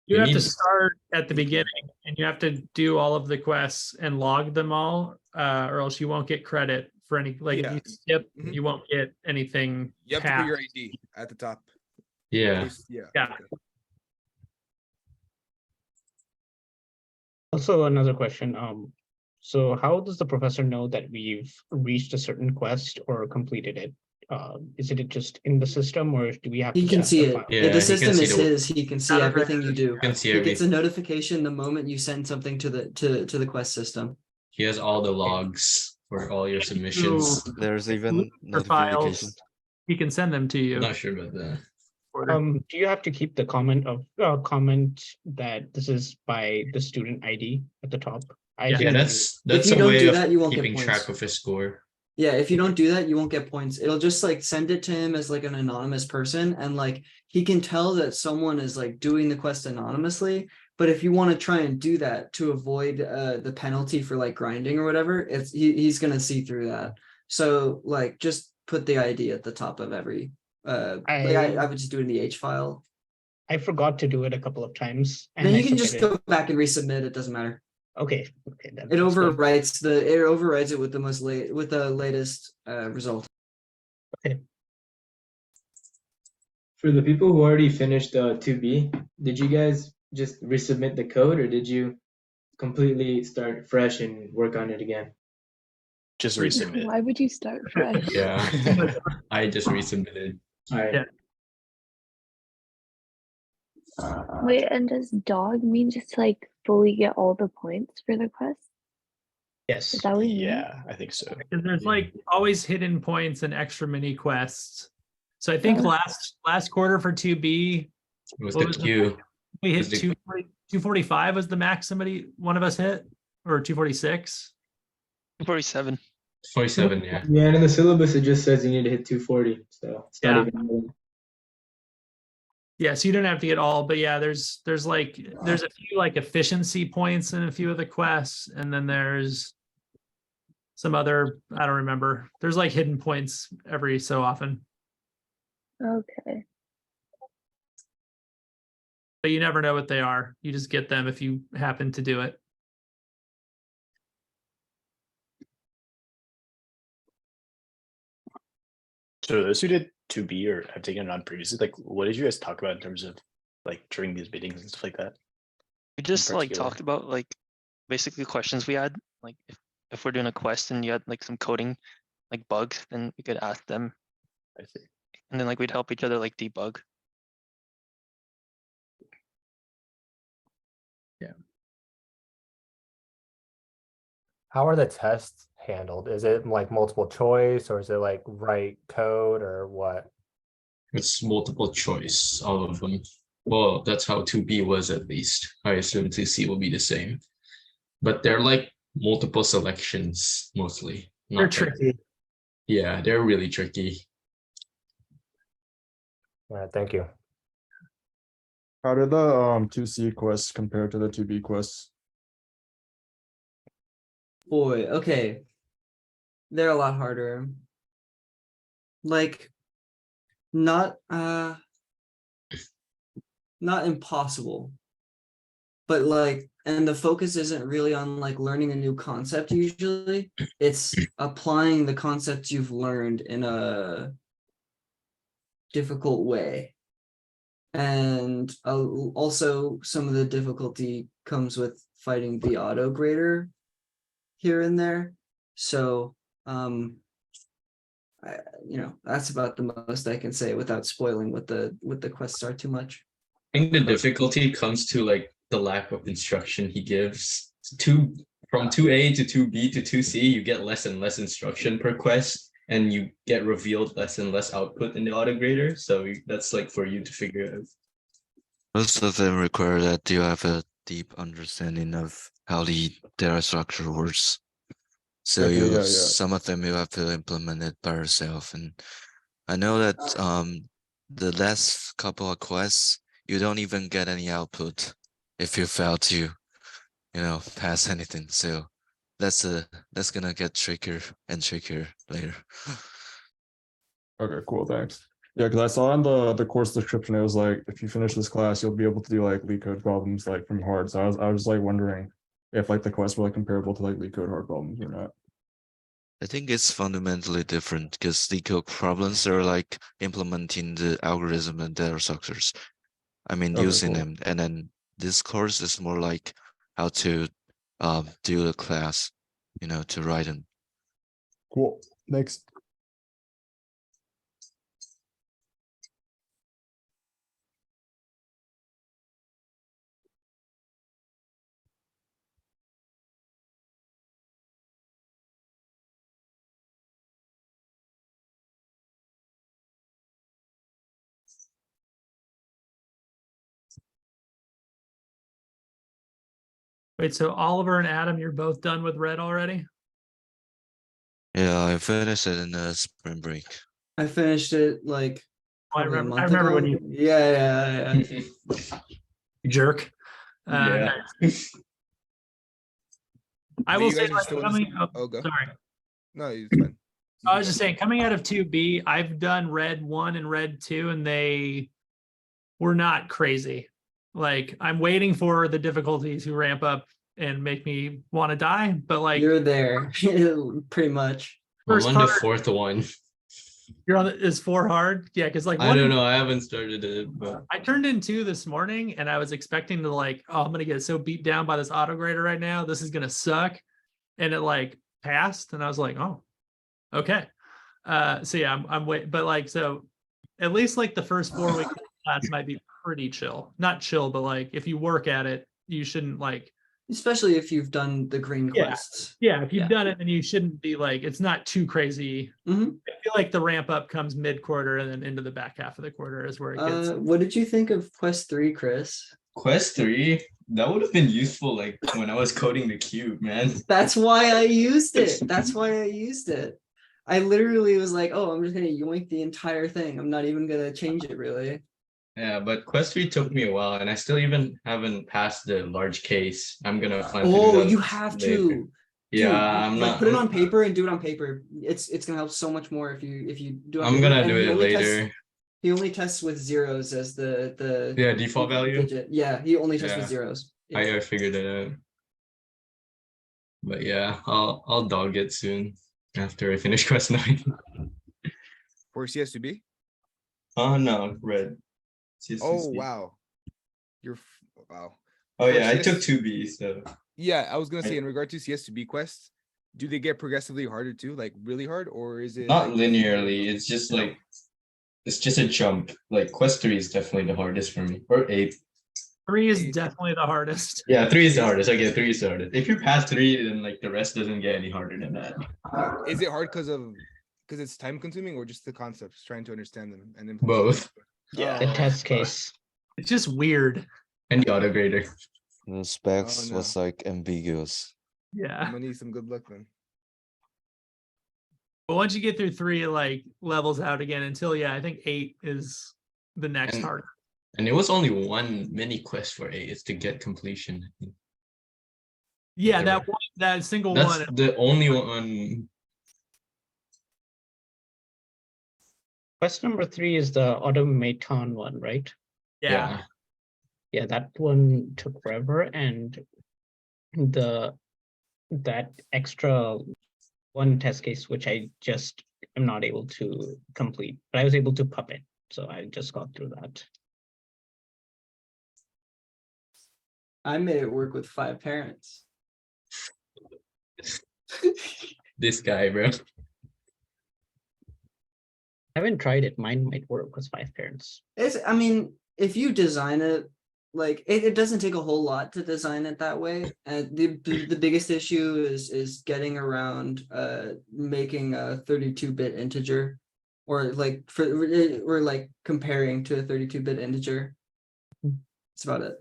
Speaker 10: You
Speaker 9: You
Speaker 10: have to
Speaker 9: need-
Speaker 10: start at the beginning and you have to do all of the quests and log them all, or else you won't get credit for any, like if
Speaker 12: Yeah.
Speaker 10: you skip,
Speaker 12: Mhm.
Speaker 10: you won't get anything.
Speaker 12: You have to put your
Speaker 10: past.
Speaker 12: ID at the top.
Speaker 9: Yeah.
Speaker 12: Yeah.
Speaker 10: Yeah.
Speaker 12: Okay.
Speaker 14: Also, another question. So how does the professor know that we've reached a certain quest or completed it? Is it just in the system, or do we have
Speaker 7: He
Speaker 14: to
Speaker 7: can
Speaker 14: check
Speaker 7: see
Speaker 14: the
Speaker 7: it.
Speaker 14: file?
Speaker 9: Yeah,
Speaker 7: If the
Speaker 9: he can
Speaker 7: system
Speaker 9: see
Speaker 7: is
Speaker 9: the-
Speaker 7: his, he can see
Speaker 10: Out of
Speaker 7: everything you do.
Speaker 9: You can see
Speaker 7: He gets a
Speaker 9: everything.
Speaker 7: notification the moment you send something to the quest system.
Speaker 9: He has all the logs for all your submissions.
Speaker 11: There's even
Speaker 10: For
Speaker 11: notification.
Speaker 10: files, he can send them to you.
Speaker 9: I'm not sure about that.
Speaker 14: Do you have to keep the comment that this is by the student ID at the top?
Speaker 10: Yeah.
Speaker 9: Yeah, that's
Speaker 7: you
Speaker 9: a
Speaker 7: don't
Speaker 9: way
Speaker 7: do
Speaker 9: of
Speaker 7: that, you won't get
Speaker 9: keeping
Speaker 7: points.
Speaker 9: track of his score.
Speaker 7: Yeah, if you don't do that, you won't get points. It'll just like send it to him as like an anonymous person, and like he can tell that someone is like doing the quest anonymously. But if you want to try and do that to avoid the penalty for like grinding or whatever, he's gonna see through that. So like just put the ID at the top of every I would just do it in the H file.
Speaker 14: I forgot to do it a couple of times. And
Speaker 7: Then
Speaker 14: I
Speaker 7: you can just
Speaker 14: submitted.
Speaker 7: go back and resubmit. It doesn't matter.
Speaker 14: Okay. That
Speaker 7: It
Speaker 14: makes sense.
Speaker 7: overrides it with the latest result.
Speaker 6: For the people who already finished 2B, did you guys just resubmit the code, or did you completely start fresh and work on it again?
Speaker 5: Just resubmit.
Speaker 4: Why would you start fresh?
Speaker 9: Yeah. I just resubmitted.
Speaker 6: All right.
Speaker 10: Yeah.
Speaker 4: Wait, and does dog mean just like fully get all the points for the quest?
Speaker 14: Yes.
Speaker 4: Is that what you mean?
Speaker 5: Yeah, I think so.
Speaker 10: And there's like always hidden points and extra mini quests. So I think
Speaker 4: Oh.
Speaker 10: last quarter for 2B,
Speaker 9: It was
Speaker 10: What
Speaker 9: the
Speaker 10: was the-
Speaker 9: queue.
Speaker 10: we hit
Speaker 9: Was the-
Speaker 10: 245 was the max one of us hit, or 246.
Speaker 13: 47.
Speaker 9: 47, yeah.
Speaker 6: Yeah, and in the syllabus it just says you need to hit 240, so it's not
Speaker 10: Yeah.
Speaker 6: even.
Speaker 10: Yeah, so you don't have to get all, but yeah, there's a few like efficiency points in a few of the quests, and then there's some other, I don't remember. There's like hidden points every so often,
Speaker 4: Okay.
Speaker 10: but you never know what they are. You just get them if you happen to do it.
Speaker 5: So those who did 2B or have taken it on previously, like what did you guys talk about in terms of like during these meetings and stuff like that?
Speaker 13: We just like
Speaker 5: particular?
Speaker 13: talked about like basically questions we had. Like if we're doing a quest and you had like some coding like bugs, then we could ask them.
Speaker 5: I see.
Speaker 13: And then like we'd help each other like debug.
Speaker 17: How are the tests handled? Is it like multiple choice or is it like write code or what?
Speaker 9: It's multiple choice, all of them. Well, that's how 2B was at least. I assume 2C will be the same. But they're like multiple selections mostly.
Speaker 10: They're
Speaker 9: Not like-
Speaker 10: tricky.
Speaker 9: Yeah, they're really tricky.
Speaker 17: All right, thank you.
Speaker 16: How did the 2C quests compare to the 2B quests?
Speaker 7: Boy, okay. They're a lot harder. Like not impossible. But like, and the focus isn't really on like learning a new concept usually. It's applying the concepts you've learned in a difficult way. And also some of the difficulty comes with fighting the auto grader here and there. So that's about the most I can say without spoiling what the quests are too much.
Speaker 9: I think the difficulty comes to like the lack of instruction he gives. From 2A to 2B to 2C, you get less and less instruction per quest, and you get revealed less and less output in the auto grader. So that's like for you to figure out.
Speaker 11: Most of them require that you have a deep understanding of how the data structure works. So
Speaker 16: Okay, yeah.
Speaker 11: some of them you have to implement it by yourself, and I know that the last couple of quests, you don't even get any output if you fail to, pass anything. So that's gonna get trickier and trickier later.
Speaker 16: Okay, cool, thanks. Yeah, because I saw in the course description it was like if you finish this class, you'll be able to do like leak code problems like from hard. So I was like wondering if like the quests were like comparable to like leak code hard problems or not.
Speaker 11: I think it's fundamentally different because the code problems are like implementing the algorithm and data structures. I mean,
Speaker 16: Okay,
Speaker 11: using
Speaker 16: cool.
Speaker 11: them, and then this course is more like how to do the class, to write them.
Speaker 16: Cool. Next.
Speaker 10: Wait, so Oliver and Adam, you're both done with red already?
Speaker 11: Yeah, I finished it in the spring break.
Speaker 7: I finished it like
Speaker 10: I
Speaker 7: probably a
Speaker 10: remember. I
Speaker 7: month
Speaker 10: remember
Speaker 7: ago.
Speaker 10: when you
Speaker 7: Yeah.
Speaker 10: jerk.
Speaker 9: Yeah.
Speaker 10: Nice. I
Speaker 12: But
Speaker 10: will
Speaker 12: you
Speaker 10: say,
Speaker 12: guys are
Speaker 10: like,
Speaker 12: still in this-
Speaker 10: coming. Oh,
Speaker 12: Oh, go.
Speaker 10: sorry.
Speaker 12: No, it's fine.
Speaker 10: I was just saying, coming out of 2B, I've done red 1 and red 2, and they were not crazy. Like, I'm waiting for the difficulties to ramp up and make me want to die. But like,
Speaker 7: You're there, pretty much.
Speaker 9: I'm
Speaker 10: first
Speaker 9: on the
Speaker 10: part,
Speaker 9: fourth one.
Speaker 10: you're on is 4 hard? Yeah, because like
Speaker 9: I
Speaker 10: one
Speaker 9: don't
Speaker 10: and
Speaker 9: know. I haven't started it, but
Speaker 10: I turned in 2 this morning, and I was expecting to like, oh, I'm gonna get so beat down by this auto grader right now. This is gonna suck. And it like passed, and I was like, oh, okay. So yeah, I'm wait, but like, so at least like the first 4 weeks of class might be pretty chill. Not chill, but like if you work at it, you shouldn't like,
Speaker 7: Especially if you've done the green
Speaker 10: yeah,
Speaker 7: quests.
Speaker 10: yeah, if you've
Speaker 7: Yeah.
Speaker 10: done it, then you shouldn't be like, it's not too crazy.
Speaker 7: Mhm.
Speaker 10: I feel like the ramp up comes mid-quarter and then into the back half of the quarter is where it gets.
Speaker 7: What did you think of Quest 3, Chris?
Speaker 9: Quest 3, that would have been useful like when I was coding the cube, man.
Speaker 7: That's why I used it. That's why I used it. I literally was like, oh, I'm just gonna yoink the entire thing. I'm not even gonna change it really.
Speaker 9: Yeah, but Quest 3 took me a while, and I still even haven't passed the large case. I'm gonna plan to do
Speaker 7: Oh,
Speaker 9: that
Speaker 7: you have
Speaker 9: later.
Speaker 7: to.
Speaker 9: Yeah,
Speaker 7: Dude,
Speaker 9: I'm
Speaker 7: like
Speaker 9: not.
Speaker 7: put it on paper and do it on paper. It's gonna help so much more if you do it on
Speaker 9: I'm
Speaker 7: paper.
Speaker 9: gonna
Speaker 7: And
Speaker 9: do
Speaker 7: he
Speaker 9: it
Speaker 7: only tests-
Speaker 9: later.
Speaker 7: he only tests with zeros as the
Speaker 9: Yeah, default value.
Speaker 7: digit. Yeah, he only tests with
Speaker 9: Yeah.
Speaker 7: zeros.
Speaker 9: I figured it out. But yeah, I'll dog it soon after I finish Quest 9.
Speaker 12: For CS2B?
Speaker 9: Oh no, red.
Speaker 12: Oh
Speaker 9: CS2C.
Speaker 12: wow. Wow.
Speaker 9: Oh
Speaker 12: For
Speaker 9: yeah, I took
Speaker 12: CS
Speaker 9: 2B, so
Speaker 12: Yeah, I was gonna say in regard to CS2B quests, do they get progressively harder too, like really hard, or is it
Speaker 9: not
Speaker 12: like
Speaker 9: linearly. It's just like it's just a jump. Like Quest 3 is definitely the hardest for me. Or 8.
Speaker 10: 3 is definitely the hardest.
Speaker 9: Yeah, 3 is the hardest. Okay, 3 is the hardest. If you're past 3, then like the rest doesn't get any harder than that.
Speaker 12: Is it hard because it's time consuming, or just the concepts, trying to understand them and implement
Speaker 9: Both.
Speaker 10: Yeah.
Speaker 14: The test case.
Speaker 10: It's just weird.
Speaker 9: And the auto grader.
Speaker 11: The specs
Speaker 12: no.
Speaker 11: was like ambiguous.
Speaker 10: Yeah.
Speaker 12: I'm gonna need some good luck then.
Speaker 10: But once you get through 3, it like levels out again until, yeah, I think 8 is the next
Speaker 9: And-
Speaker 10: hard.
Speaker 9: And it was only one mini quest for 8. It's to get completion. I think.
Speaker 10: Yeah,
Speaker 9: There
Speaker 10: that
Speaker 9: were-
Speaker 10: one, that single
Speaker 9: That's
Speaker 10: one.
Speaker 9: the only one.
Speaker 14: Quest number 3 is the automaton one, right?
Speaker 10: Yeah.
Speaker 14: Yeah, that one took forever, and that extra one test case, which I just am not able to complete, but I was able to puppet, so I just got through that.
Speaker 7: I made it work with 5 parents.
Speaker 9: This guy, bro.
Speaker 14: I haven't tried it. Mine might work with 5 parents.
Speaker 7: I mean, if you design it, like it doesn't take a whole lot to design it that way. And the biggest issue is getting around making a 32-bit integer, or like comparing to a 32-bit integer. That's about it.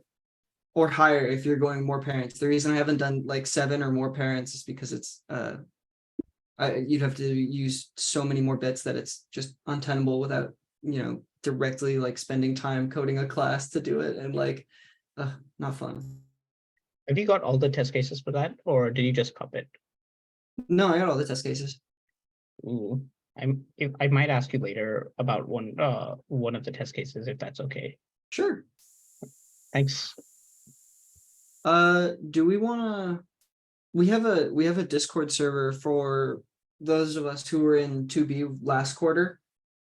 Speaker 7: Or higher if you're going more parents. The reason I haven't done like 7 or more parents is because it's I you'd have to use so many more bits that it's just untenable without, directly like spending time coding a class to do it, and like, not fun.
Speaker 14: Have you got all the test cases for that, or did you just puppet?
Speaker 7: No, I got all the test cases.
Speaker 14: Ooh, I might ask you later about one of the test cases if that's okay.
Speaker 7: Sure.
Speaker 14: Thanks.
Speaker 7: Do we want to? We have a Discord server for those of us who were in 2B last quarter,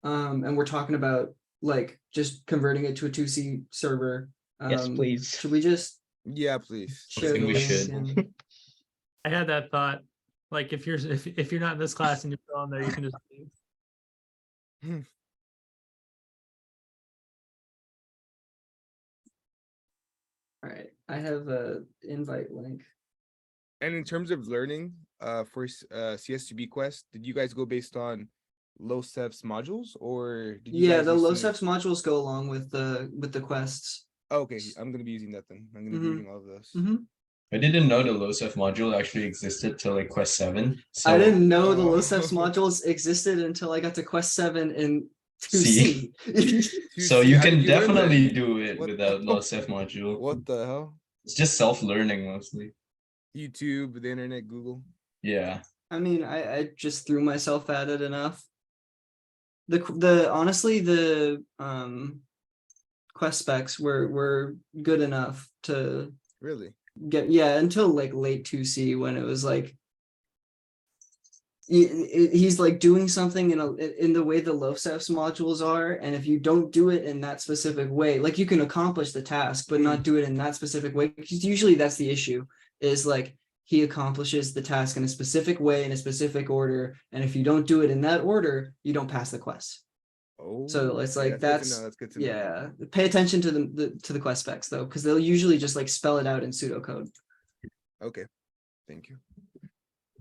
Speaker 7: and we're talking about like just converting it to a 2C server.
Speaker 14: Yes, please.
Speaker 7: Should we just?
Speaker 12: Yeah, please.
Speaker 7: Share the link and-
Speaker 10: I had that thought. Like if you're not in this class and you're still on there, you can just leave.
Speaker 7: All right, I have a invite link.
Speaker 12: And in terms of learning, for CS2B quest, did you guys go based on LoCef's modules, or did you
Speaker 7: Yeah,
Speaker 12: guys
Speaker 7: the
Speaker 12: use
Speaker 7: LoCef's modules go along with the quests.
Speaker 12: Okay, I'm gonna be using that then. I'm gonna be reading all of those.
Speaker 9: I didn't know the LoCef module actually existed till like quest 7. So
Speaker 7: I didn't know the LoCef's modules existed until I got to quest 7 in 2C.
Speaker 9: So you
Speaker 12: How
Speaker 9: can
Speaker 12: did you learn that?
Speaker 9: definitely do it
Speaker 12: What-
Speaker 9: without LoCef module.
Speaker 12: What the hell?
Speaker 9: It's just self-learning mostly.
Speaker 12: YouTube, the internet, Google.
Speaker 9: Yeah.
Speaker 7: I mean, I just threw myself at it enough. The honestly the quest specs were good enough to
Speaker 12: Really?
Speaker 7: get until like late 2C when it was like he's like doing something in the way the LoCef's modules are, and if you don't do it in that specific way, like you can accomplish the task but not do it in that specific way, because usually that's the issue, is like he accomplishes the task in a specific way in a specific order, and if you don't do it in that order, you don't pass the quest.
Speaker 12: Oh,
Speaker 7: So it's
Speaker 12: okay,
Speaker 7: like
Speaker 12: that's good to know.
Speaker 7: yeah, pay attention to the quest specs though, because they'll usually just like spell it out in pseudocode.
Speaker 12: Okay, thank you.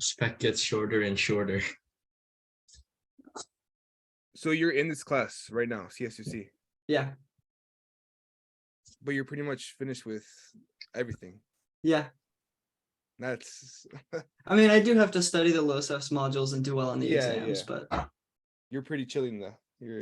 Speaker 9: Spec gets shorter and shorter.
Speaker 12: So you're in this class right now, CS2C.
Speaker 7: Yeah.
Speaker 12: But you're pretty much finished with everything.
Speaker 7: Yeah.
Speaker 12: That's
Speaker 7: I mean, I do have to study the LoCef's modules and do well on the exams, but
Speaker 12: you're pretty chilling though. You're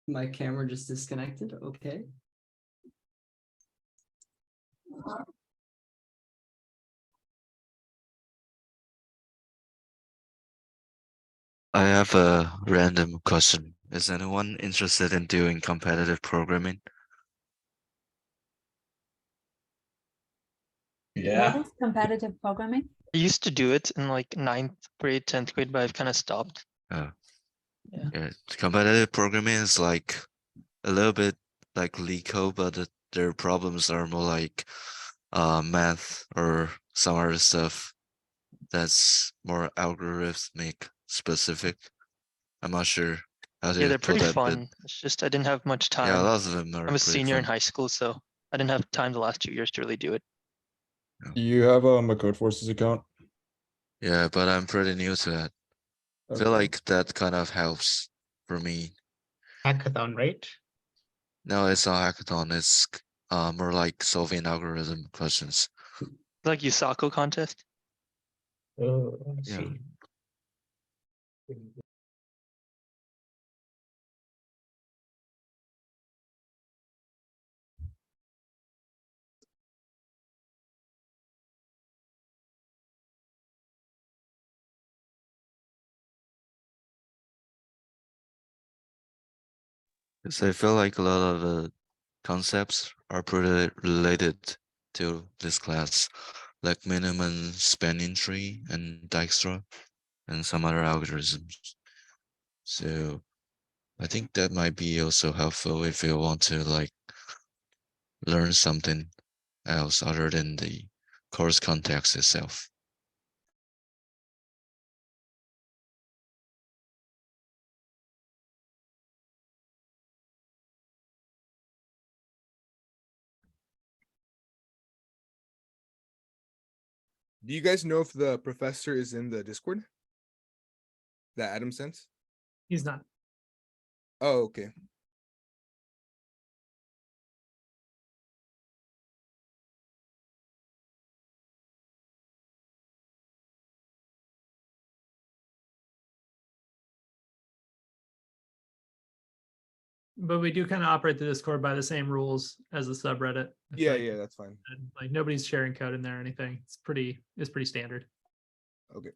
Speaker 7: my camera just disconnected. Okay.
Speaker 11: I have a random question. Is anyone interested in doing competitive programming?
Speaker 8: What is competitive programming?
Speaker 13: I used to do it in like 9th grade, 10th grade, but I've kind of stopped.
Speaker 11: Oh.
Speaker 13: Yeah.
Speaker 11: Competitive programming is like a little bit like LeetCode, but their problems are more like math or some other stuff that's more algorithmic specific. I'm not sure how
Speaker 13: Yeah,
Speaker 11: to
Speaker 13: they're
Speaker 11: put
Speaker 13: pretty
Speaker 11: that, but
Speaker 13: fun. It's just I didn't have much time.
Speaker 11: yeah, a lot of them are
Speaker 13: I'm a
Speaker 11: pretty
Speaker 13: senior in
Speaker 11: fun.
Speaker 13: high school, so I didn't have time the last 2 years to really do it.
Speaker 16: Do you have a CodeForces account?
Speaker 11: Yeah, but I'm pretty new to that. I feel like that kind of helps for me.
Speaker 14: Hackathon, right?
Speaker 11: No, it's not hackathon. It's more like solving algorithm questions.
Speaker 13: Like USACO contest?
Speaker 14: Oh, I
Speaker 11: Yeah.
Speaker 14: see.
Speaker 11: Because I feel like a lot of the concepts are pretty related to this class, like minimum spanning tree and Dijkstra and some other algorithms. So I think that might be also helpful if you want to like learn something else other than the course context itself.
Speaker 12: Do you guys know if the professor is in the Discord that Adam sent?
Speaker 10: He's not.
Speaker 12: Oh, okay.
Speaker 10: But we do kind of operate the Discord by the same rules as the subreddit. It's
Speaker 12: Yeah,
Speaker 10: like,
Speaker 12: yeah, that's fine.
Speaker 10: like nobody's sharing code in there or anything. It's pretty standard.
Speaker 12: Okay.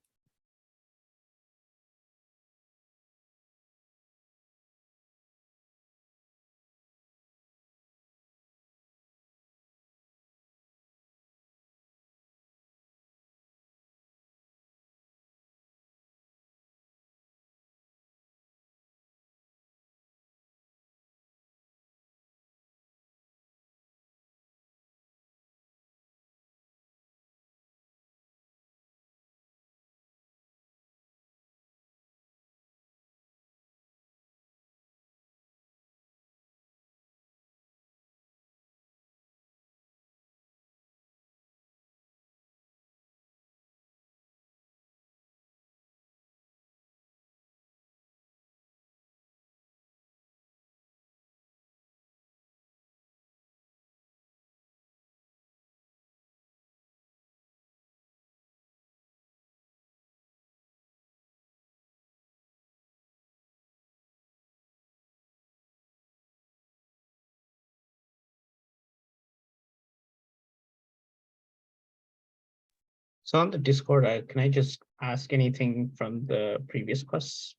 Speaker 14: So on the Discord, can I just ask anything from the previous quests?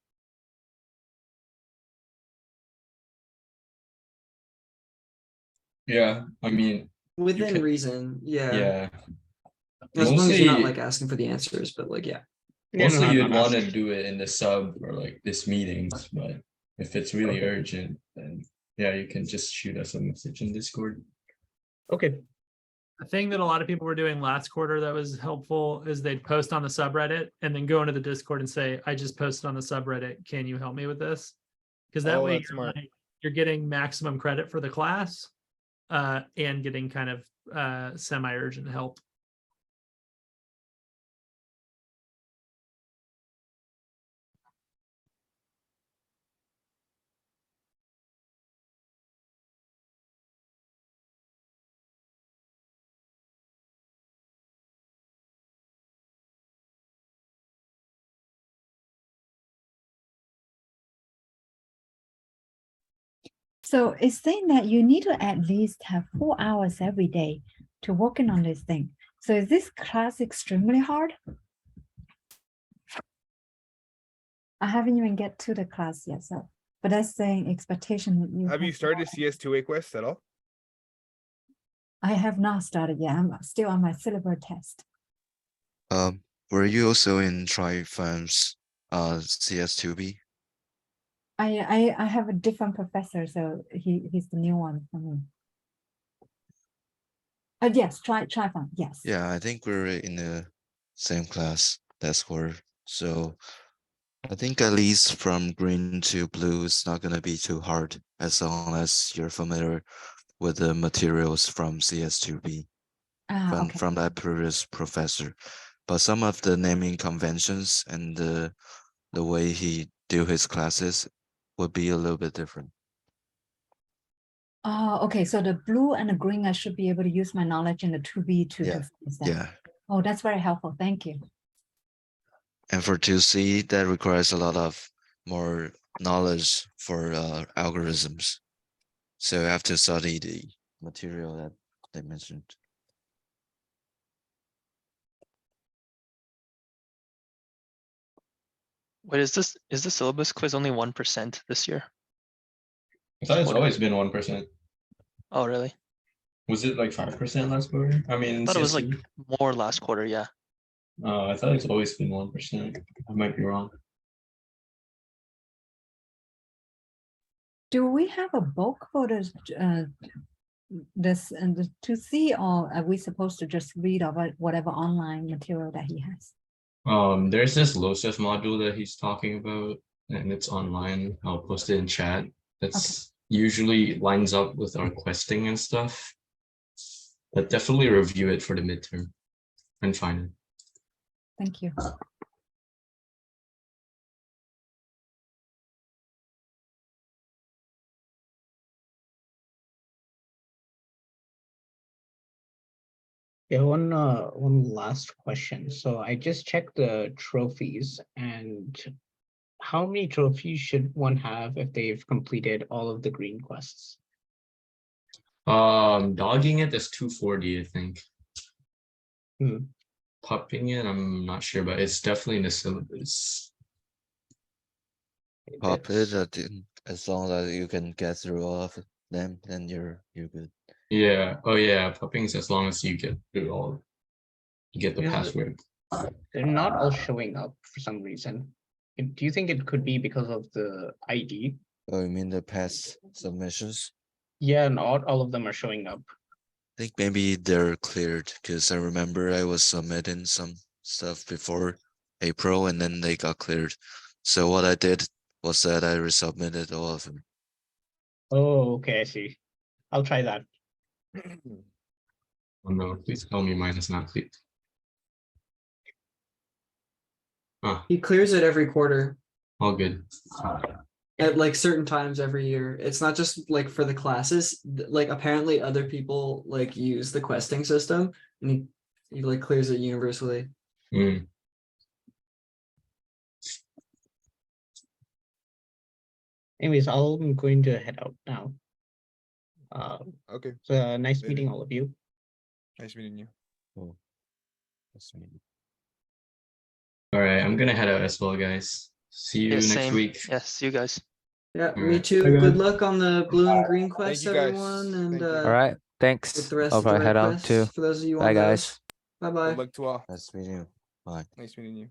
Speaker 9: Yeah, I mean,
Speaker 7: Within
Speaker 9: can-
Speaker 7: reason, yeah.
Speaker 9: yeah.
Speaker 7: As long as you're not
Speaker 9: Mostly-
Speaker 7: like asking for the answers, but like, yeah.
Speaker 9: Mostly
Speaker 14: I'm
Speaker 9: you'd
Speaker 14: not
Speaker 9: want to
Speaker 14: asking.
Speaker 9: do it in the sub or like this meetings, but if it's really
Speaker 14: Okay.
Speaker 9: urgent, then yeah, you can just shoot us a message in Discord.
Speaker 14: Okay.
Speaker 10: The thing that a lot of people were doing last quarter that was helpful is they'd post on the subreddit and then go into the Discord and say, I just posted on the subreddit. Can you help me with this? Because that
Speaker 12: Oh,
Speaker 10: way
Speaker 12: that's smart.
Speaker 10: you're getting maximum credit for the class and getting kind of semi-urgent help.
Speaker 8: So it's saying that you need to at least have 4 hours every day to working on this thing. So is this class extremely hard? I haven't even get to the class yet, so but that's saying expectation that you
Speaker 12: Have you started CS2A quest at all?
Speaker 8: I have not started yet. I'm still on my syllabus test.
Speaker 11: Were you also in Trifarm's CS2B?
Speaker 8: I have a different professor, so he's the new one for me. Yes, try fun. Yes.
Speaker 11: Yeah, I think we're in the same class. That's where. So I think at least from green to blue, it's not gonna be too hard as long as you're familiar with the materials from CS2B
Speaker 8: Okay.
Speaker 11: from that previous professor. But some of the naming conventions and the way he do his classes would be a little bit different.
Speaker 8: Oh, okay. So the blue and the green, I should be able to use my knowledge in the 2B to
Speaker 11: Yeah.
Speaker 8: fix that.
Speaker 11: Yeah.
Speaker 8: Oh, that's very helpful. Thank you.
Speaker 11: And for 2C, that requires a lot of more knowledge for algorithms. So you have to study the material that they mentioned.
Speaker 13: Wait, is the syllabus quiz only 1% this year?
Speaker 9: I thought it's
Speaker 13: Quarter.
Speaker 9: always been 1%.
Speaker 13: Oh, really?
Speaker 9: Was it like 5% last quarter? I mean,
Speaker 13: I thought it was like
Speaker 9: CS2.
Speaker 13: more last quarter. Yeah.
Speaker 9: I thought it's always been 1%. I might be wrong.
Speaker 8: Do we have a book for this to see, or are we supposed to just read about whatever online material that he has?
Speaker 9: There's this LOSEF module that he's talking about, and it's online. I'll post it in chat. That's usually lines up with our questing and stuff. But definitely review it for the midterm and final.
Speaker 8: Thank you.
Speaker 14: Yeah, one last question. So I just checked the trophies, and how many trophies should one have if they've completed all of the green quests?
Speaker 9: Dogging it is 240, I think. Pupping it, I'm not sure, but it's definitely in the syllabus.
Speaker 11: Pop it as long as you can get through all of them, then you're good.
Speaker 9: Yeah. Oh yeah, pupping is as long as you get through all, you get the password.
Speaker 14: They're not all showing up for some reason. Do you think it could be because of the ID?
Speaker 11: Oh, you mean the past submissions?
Speaker 14: Yeah, not all of them are showing up.
Speaker 11: I think maybe they're cleared because I remember I was submitting some stuff before April and then they got cleared. So what I did was that I resubmitted all of them.
Speaker 14: Oh, okay, I see. I'll try that.
Speaker 9: Oh no, please tell me mine is not cleared.
Speaker 7: He clears it every quarter
Speaker 9: All good.
Speaker 7: at like certain times every year. It's not just like for the classes. Like apparently other people like use the questing system, and he like clears it universally.
Speaker 14: Anyways, I'm going to head out now.
Speaker 12: Okay.
Speaker 14: So nice
Speaker 12: Later.
Speaker 14: meeting all of you.
Speaker 12: Nice meeting you.
Speaker 11: Oh, that's me.
Speaker 9: All right, I'm gonna head out as well, guys. See you
Speaker 13: Yeah,
Speaker 9: next
Speaker 13: same.
Speaker 9: week.
Speaker 13: Yes, see you guys.
Speaker 7: Yeah,
Speaker 9: All
Speaker 7: me
Speaker 9: right.
Speaker 7: too.
Speaker 6: Bye,
Speaker 7: Good
Speaker 6: guys.
Speaker 7: luck on the blue and green quests,
Speaker 12: you, guys.
Speaker 7: everyone, and
Speaker 12: Thank you.
Speaker 15: All right,
Speaker 7: with
Speaker 15: thanks.
Speaker 7: the rest
Speaker 15: I'll
Speaker 7: of the
Speaker 15: probably
Speaker 7: red
Speaker 15: head out
Speaker 7: quests
Speaker 15: too.
Speaker 7: for those of you
Speaker 15: Bye,
Speaker 7: on those.
Speaker 15: guys.
Speaker 7: Bye bye.
Speaker 12: Good luck to all.
Speaker 11: Nice meeting you. Bye.
Speaker 12: Nice meeting you.